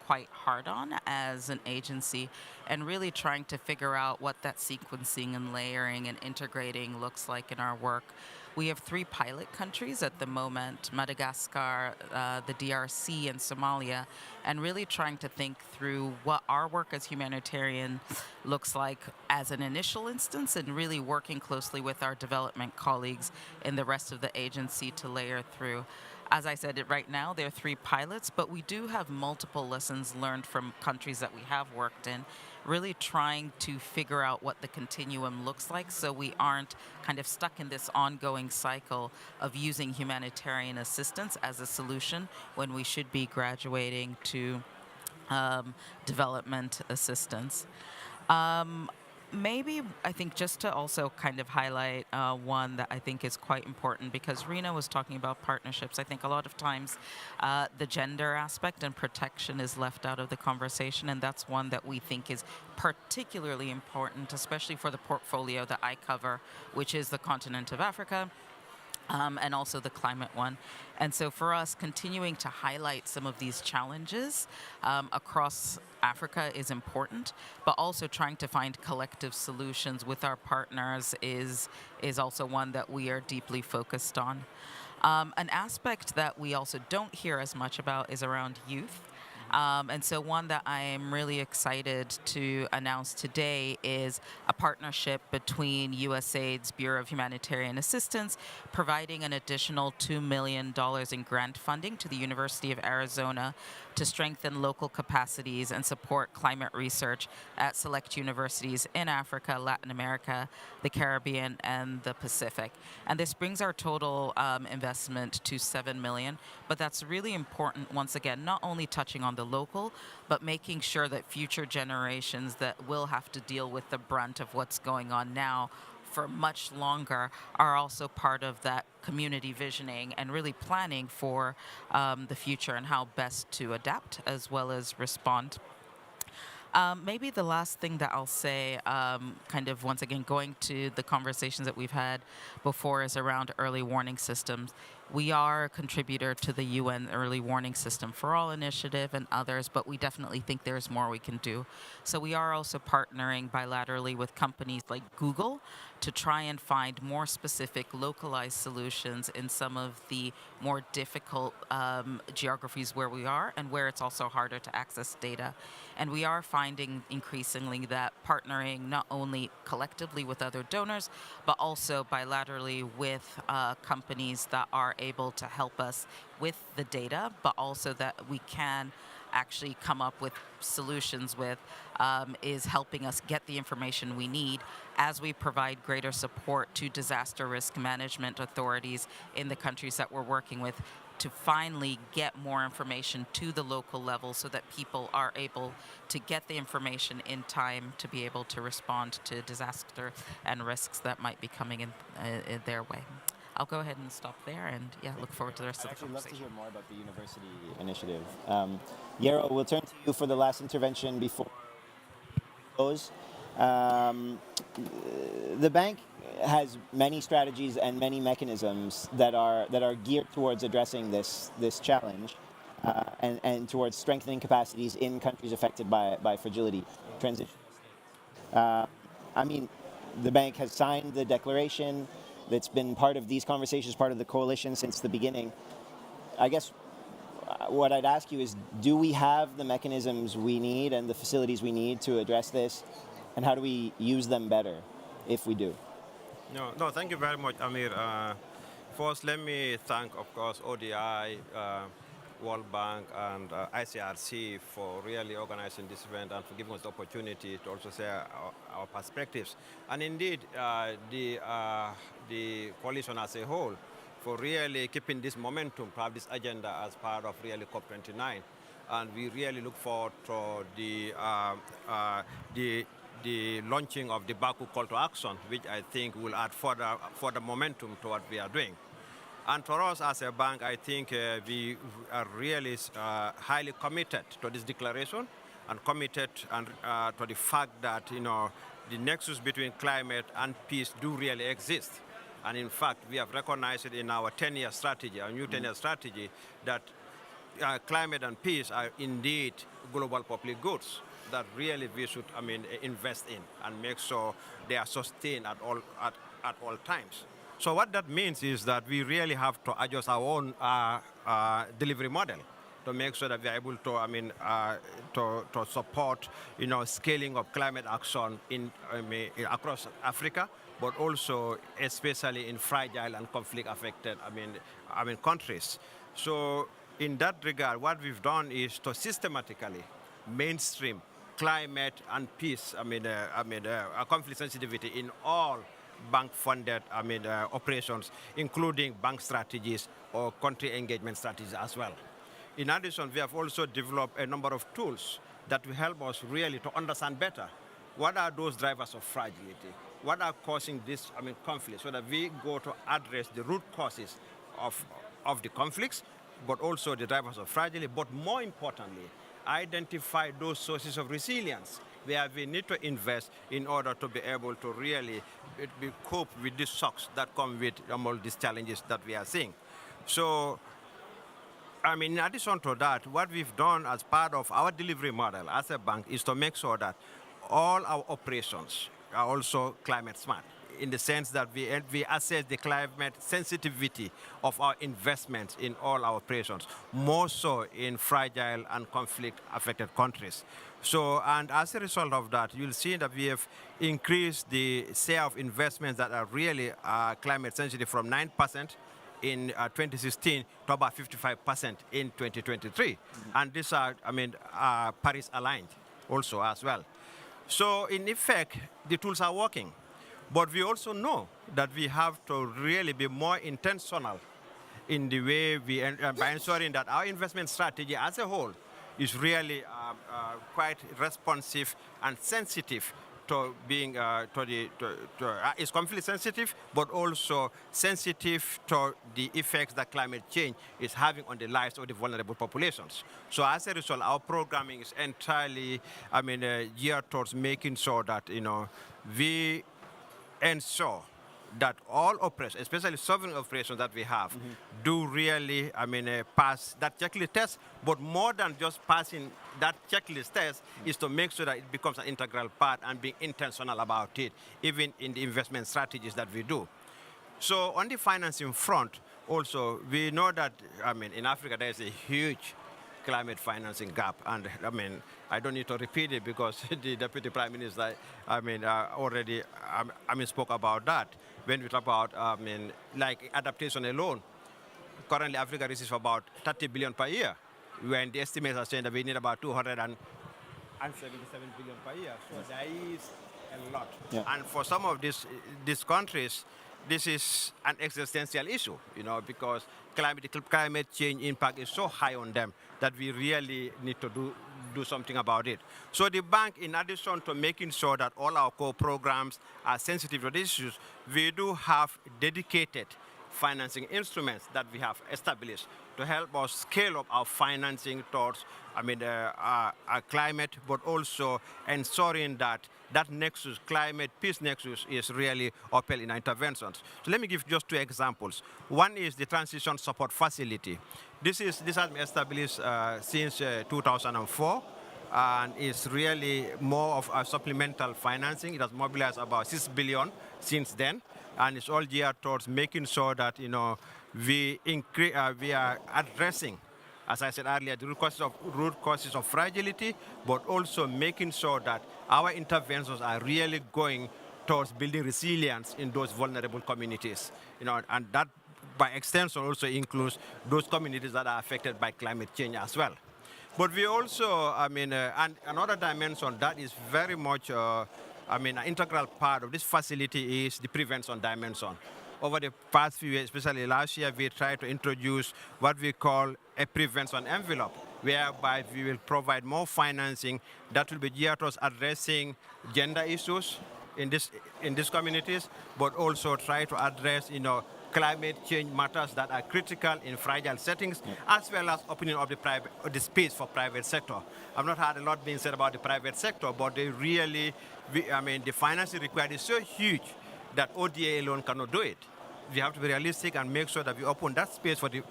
quite hard on as an agency and really trying to figure out what that sequencing and layering and integrating looks like in our work. We have 3 pilot countries at the moment, Madagascar, the DRC, and Somalia, and really trying to think through what our work as humanitarian looks like as an initial instance and really working closely with our development colleagues in the rest of the agency to layer through. As I said, right now there are 3 pilots, but we do have multiple lessons learned from countries that we have worked in, really trying to figure out what the continuum looks like so we aren't kind of stuck in this ongoing cycle of using humanitarian assistance as a solution when we should be graduating to development assistance. Maybe, I think, just to also kind of highlight one that I think is quite important, because Rena was talking about partnerships. I think a lot of times the gender aspect and protection is left out of the conversation, and that's one that we think is particularly important, especially for the portfolio that I cover, which is the continent of Africa. And also the climate one. And so for us, continuing to highlight some of these challenges across Africa is important, but also trying to find collective solutions with our partners is also one that we are deeply focused on. An aspect that we also don't hear as much about is around youth. And so one that I am really excited to announce today is a partnership between USAID's Bureau of Humanitarian Assistance, providing an additional $2 million in grant funding to the University of Arizona to strengthen local capacities and support climate research at select universities in Africa, Latin America, the Caribbean, and the Pacific. And this brings our total investment to $7 million, but that's really important, once again, not only touching on the local, but making sure that future generations that will have to deal with the brunt of what's going on now for much longer are also part of that community visioning and really planning for the future and how best to adapt as well as respond. Maybe the last thing that I'll say, kind of once again going to the conversations that we've had before, is around early warning systems. We are a contributor to the UN Early Warning System for All initiative and others, but we definitely think there's more we can do. So we are also partnering bilaterally with companies like Google to try and find more specific localized solutions in some of the more difficult geographies where we are and where it's also harder to access data. And we are finding increasingly that partnering not only collectively with other donors, but also bilaterally with companies that are able to help us with the data, but also that we can actually come up with solutions with, is helping us get the information we need as we provide greater support to disaster risk management authorities in the countries that we're working with to finally get more information to the local level so that people are able to get the information in time to be able to respond to disaster and risks that might be coming in their way. I'll go ahead and stop there and look forward to the rest of the conversation. I'd actually love to hear more about the university initiative. Yero, we'll turn to you for the last intervention before we close. The bank has many strategies and many mechanisms that are geared towards addressing this challenge and towards strengthening capacities in countries affected by fragility, transition. I mean, the bank has signed the declaration that's been part of these conversations, part of the coalition since the beginning. I guess what I'd ask you is, do we have the mechanisms we need and the facilities we need to address this, and how do we use them better if we do? No, thank you very much, Amir. First, let me thank, of course, ODI, World Bank, and ICRC for really organizing this event and for giving us the opportunity to also share our perspectives. And indeed, the coalition as a whole for really keeping this momentum, to have this agenda as part of really COP29. And we really look forward to the launching of the Baku call to action, which I think will add further momentum to what we are doing. And for us as a bank, I think we are really highly committed to this declaration and committed to the fact that, the nexus between climate and peace do really exist. And in fact, we have recognized it in our 10-year strategy, our new 10-year strategy, that climate and peace are indeed global public goods that really we should, invest in and make sure they are sustained at all times. So what that means is that we really have to adjust our own delivery model to make sure that we are able to, to support, scaling of climate action across Africa, but also especially in fragile and conflict-affected, countries. So in that regard, what we've done is to systematically mainstream climate and peace, conflict sensitivity in all bank-funded operations, including bank strategies or country engagement strategies as well. In addition, we have also developed a number of tools that will help us really to understand better what are those drivers of fragility, what are causing this conflict, so that we go to address the root causes of the conflicts, but also the drivers of fragility, but more importantly, identify those sources of resilience where we need to invest in order to be able to really cope with the shocks that come with all these challenges that we are seeing. So, in addition to that, what we've done as part of our delivery model as a bank is to make sure that all our operations are also climate smart, in the sense that we assess the climate sensitivity of our investments in all our operations, more so in fragile and conflict-affected countries. So, and as a result of that, you'll see that we have increased the share of investments that are really climate sensitive from 9% in 2016 to about 55% in 2023. And these are, Paris aligned also as well. So in effect, the tools are working. But we also know that we have to really be more intentional in the way we, by ensuring that our investment strategy as a whole is really quite responsive and sensitive to being is conflict sensitive, but also sensitive to the effects that climate change is having on the lives of the vulnerable populations. So as a result, our programming is entirely, geared towards making sure that we ensure that all operations, especially sovereign operations that we have, do really, pass that checklist test. But more than just passing that checklist test is to make sure that it becomes an integral part and being intentional about it, even in the investment strategies that we do. So on the financing front, also, we know that, in Africa, there's a huge climate financing gap. And I don't need to repeat it because the Deputy Prime Minister, already, spoke about that. When we talk about, like adaptation alone, currently Africa receives about 30 billion per year, when the estimates are saying that we need about 277 billion per year. So there is a lot. Yeah. And for some of these countries, this is an existential issue, because climate change impact is so high on them that we really need to do something about it. So the bank, in addition to making sure that all our core programs are sensitive to these issues, we do have dedicated financing instruments that we have established to help us scale up our financing towards our climate, but also ensuring that nexus, climate peace nexus, is really upheld in our interventions. So let me give just two examples. One is the Transition Support Facility. This has been established since 2004, and it's really more of a supplemental financing. It has mobilized about 6 billion since then, and it's all geared towards making sure that we are addressing, as I said earlier, the root causes of fragility, but also making sure that our interventions are really going towards building resilience in those vulnerable communities. And that, by extension, also includes those communities that are affected by climate change as well. But we also, and another dimension that is very much, an integral part of this facility is the prevention dimension. Over the past few years, especially last year, we tried to introduce what we call a prevention envelope, whereby we will provide more financing that will be geared towards addressing gender issues in these communities, but also try to address, climate change matters that are critical in fragile settings, as well as opening up the space for private sector. I've not heard a lot being said about the private sector, but they really, the financing required is so huge that ODA alone cannot do it. We have to be realistic and make sure that we open that space for the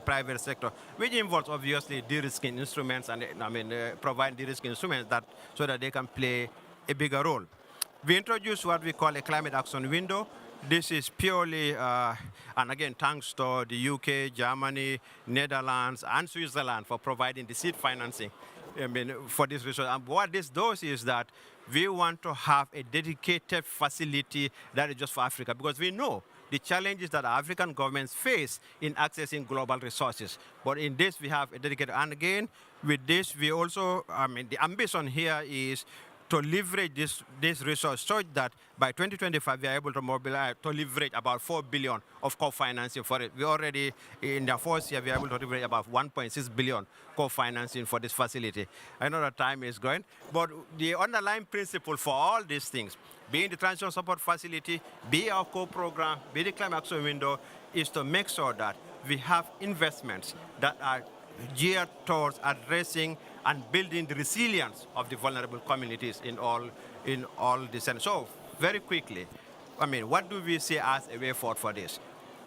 private sector, which involves obviously de-risking instruments and provide de-risking instruments so that they can play a bigger role. We introduced what we call a climate action window. This is purely, and again, thanks to the UK, Germany, Netherlands, and Switzerland for providing the seed financing for this research. And what this does is that we want to have a dedicated facility that is just for Africa, because we know the challenges that African governments face in accessing global resources. But in this, we have a dedicated, and again, with this, we also, the ambition here is to leverage this resource so that by 2025, we are able to mobilize, to leverage about 4 billion of co-financing for it. We already, in the first year, we are able to leverage about 1.6 billion co-financing for this facility. I know that time is going, but the underlying principle for all these things, being the Transition Support Facility, be our co-program, be the Climate Action Window, is to make sure that we have investments that are geared towards addressing and building the resilience of the vulnerable communities in all this. And so, very quickly, what do we see as a way forward for this?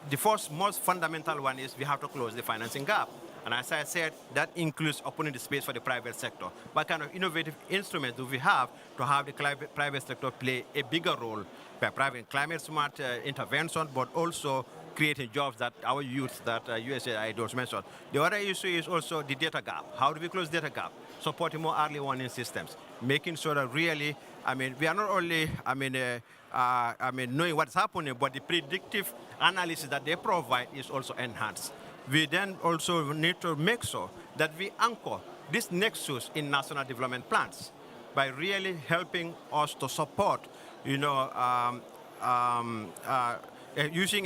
The first, most fundamental one is we have to close the financing gap. And as I said, that includes opening the space for the private sector. What kind of innovative instruments do we have to have the private sector play a bigger role by private climate smart intervention, but also creating jobs that our youth, that USAID also mentioned. The other issue is also the data gap. How do we close data gap? Supporting more early warning systems, making sure that really, we are not only, knowing what's happening, but the predictive analysis that they provide is also enhanced. We then also need to make sure that we anchor this nexus in national development plans by really helping us to support, using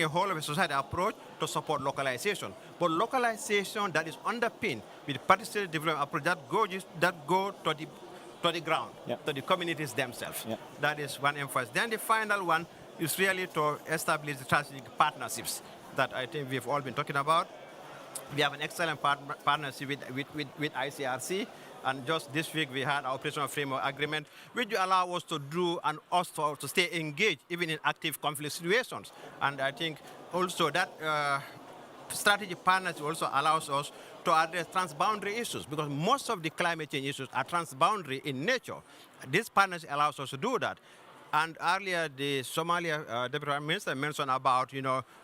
a whole of a society approach to support localization. But localization that is underpinned with participatory development approach that go to to the ground, to the communities themselves. That is one emphasis. Then the final one is really to establish the strategic partnerships that I think we've all been talking about. We have an excellent partnership with ICRC, and just this week we had our operational framework agreement, which will allow us to do and also to stay engaged even in active conflict situations. And I think also that strategic partnership also allows us to address transboundary issues, because most of the climate change issues are transboundary in nature. This partnership allows us to do that. And earlier, the Somalia Deputy Prime Minister mentioned about,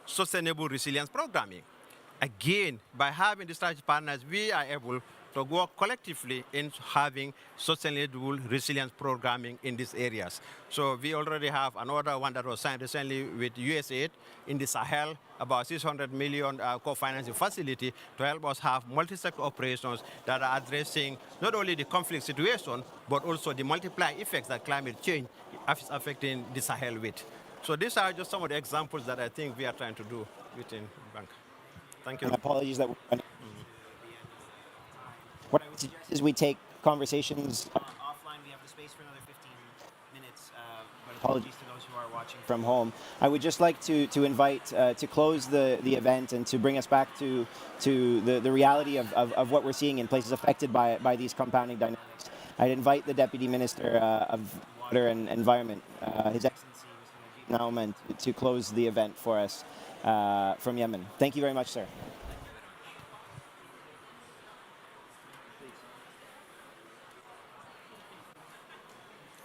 sustainable resilience programming. Again, by having the strategic partners, we are able to work collectively in having sustainable resilience programming in these areas. So we already have another one that was signed recently with USAID in the Sahel, about 600 million co-financing facility to help us have multi-sector operations that are addressing not only the conflict situation, but also the multiplying effects that climate change is affecting the Sahel with. So these are just some of the examples that I think we are trying to do within the bank. Thank you. And apologies that we're running. What I would suggest is we take conversations offline. We have the space for another 15 minutes, but apologies to those who are watching from home. I would just like to invite to close the event and to bring us back to the reality of what we're seeing in places affected by these compounding dynamics. I'd invite the Deputy Minister of Water and Environment, His Excellency Mr. Najib Nauman, to close the event for us from Yemen. Thank you very much, sir.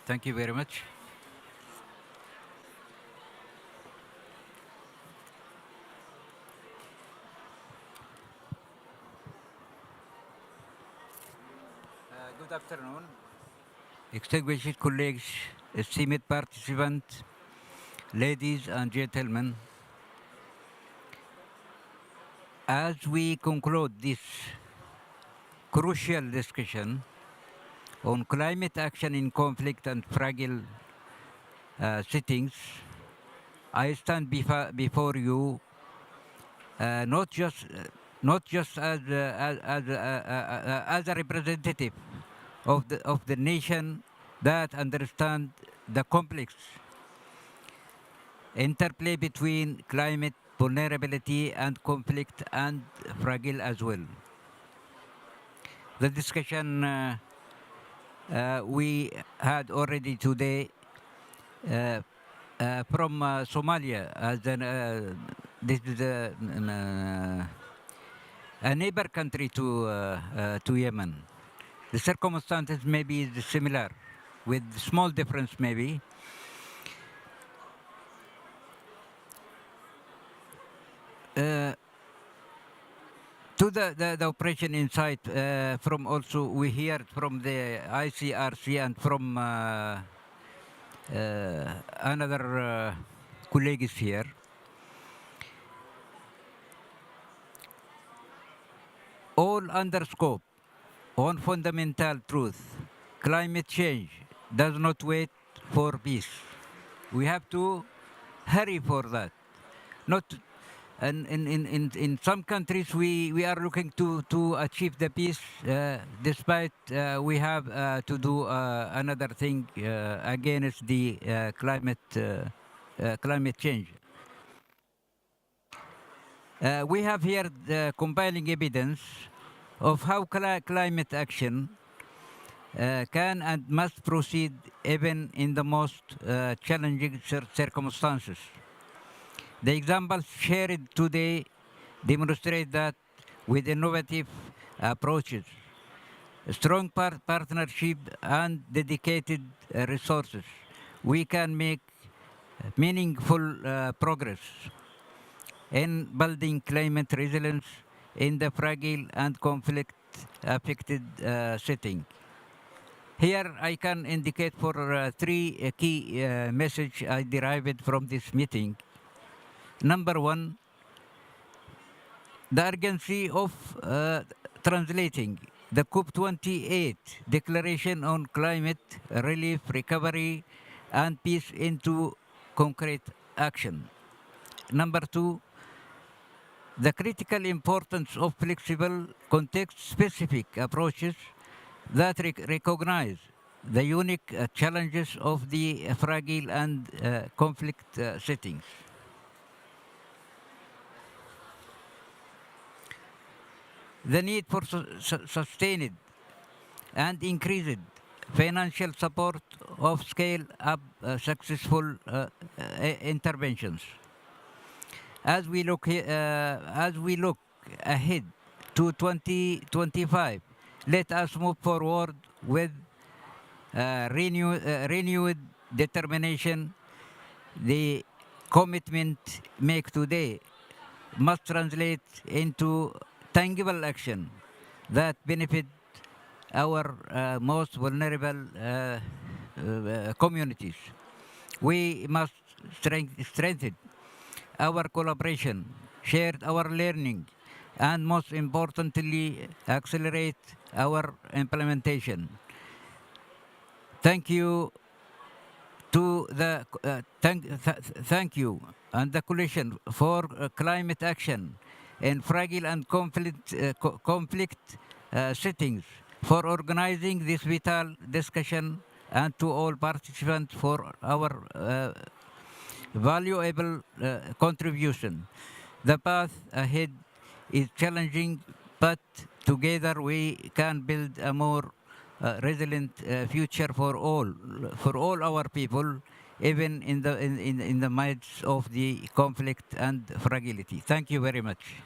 Thank you very much. Good afternoon. Distinguished colleagues, esteemed participants, ladies and gentlemen. As we conclude this crucial discussion on climate action in conflict and fragile settings, I stand before you not just as a representative of the nation that understand the complex interplay between climate vulnerability and conflict, and fragile as well. The discussion we had already today from Somalia, as this is a neighbor country to Yemen. The circumstances may be similar, with small difference maybe. To the operation inside, from also we hear from the ICRC and from another colleagues here. All under scope, one fundamental truth: climate change does not wait for peace. We have to hurry for that. Not. And in some countries, we are looking to achieve the peace, despite we have to do another thing against the climate change. We have here the compiling evidence of how climate action can and must proceed even in the most challenging circumstances. The examples shared today demonstrate that with innovative approaches, strong partnership and dedicated resources, we can make meaningful progress in building climate resilience in the fragile and conflict-affected setting. Here I can indicate for three key messages I derived from this meeting. Number one, the urgency of translating the COP28 Declaration on Climate Relief, Recovery and Peace into concrete action. Number two, the critical importance of flexible, context-specific approaches that recognize the unique challenges of the fragile and conflict settings. The need for sustained and increased financial support of scale-up successful interventions. As we look ahead to 2025, let us move forward with renewed determination. The commitment made today must translate into tangible action that benefit our most vulnerable communities. We must strengthen our collaboration, share our learning, and most importantly, accelerate our implementation. Thank you to the thank you and the coalition for climate action in fragile and conflict settings, for organizing this vital discussion, and to all participants for our valuable contribution. The path ahead is challenging, but together we can build a more resilient future for all our people, even in the midst of the conflict and fragility. Thank you very much.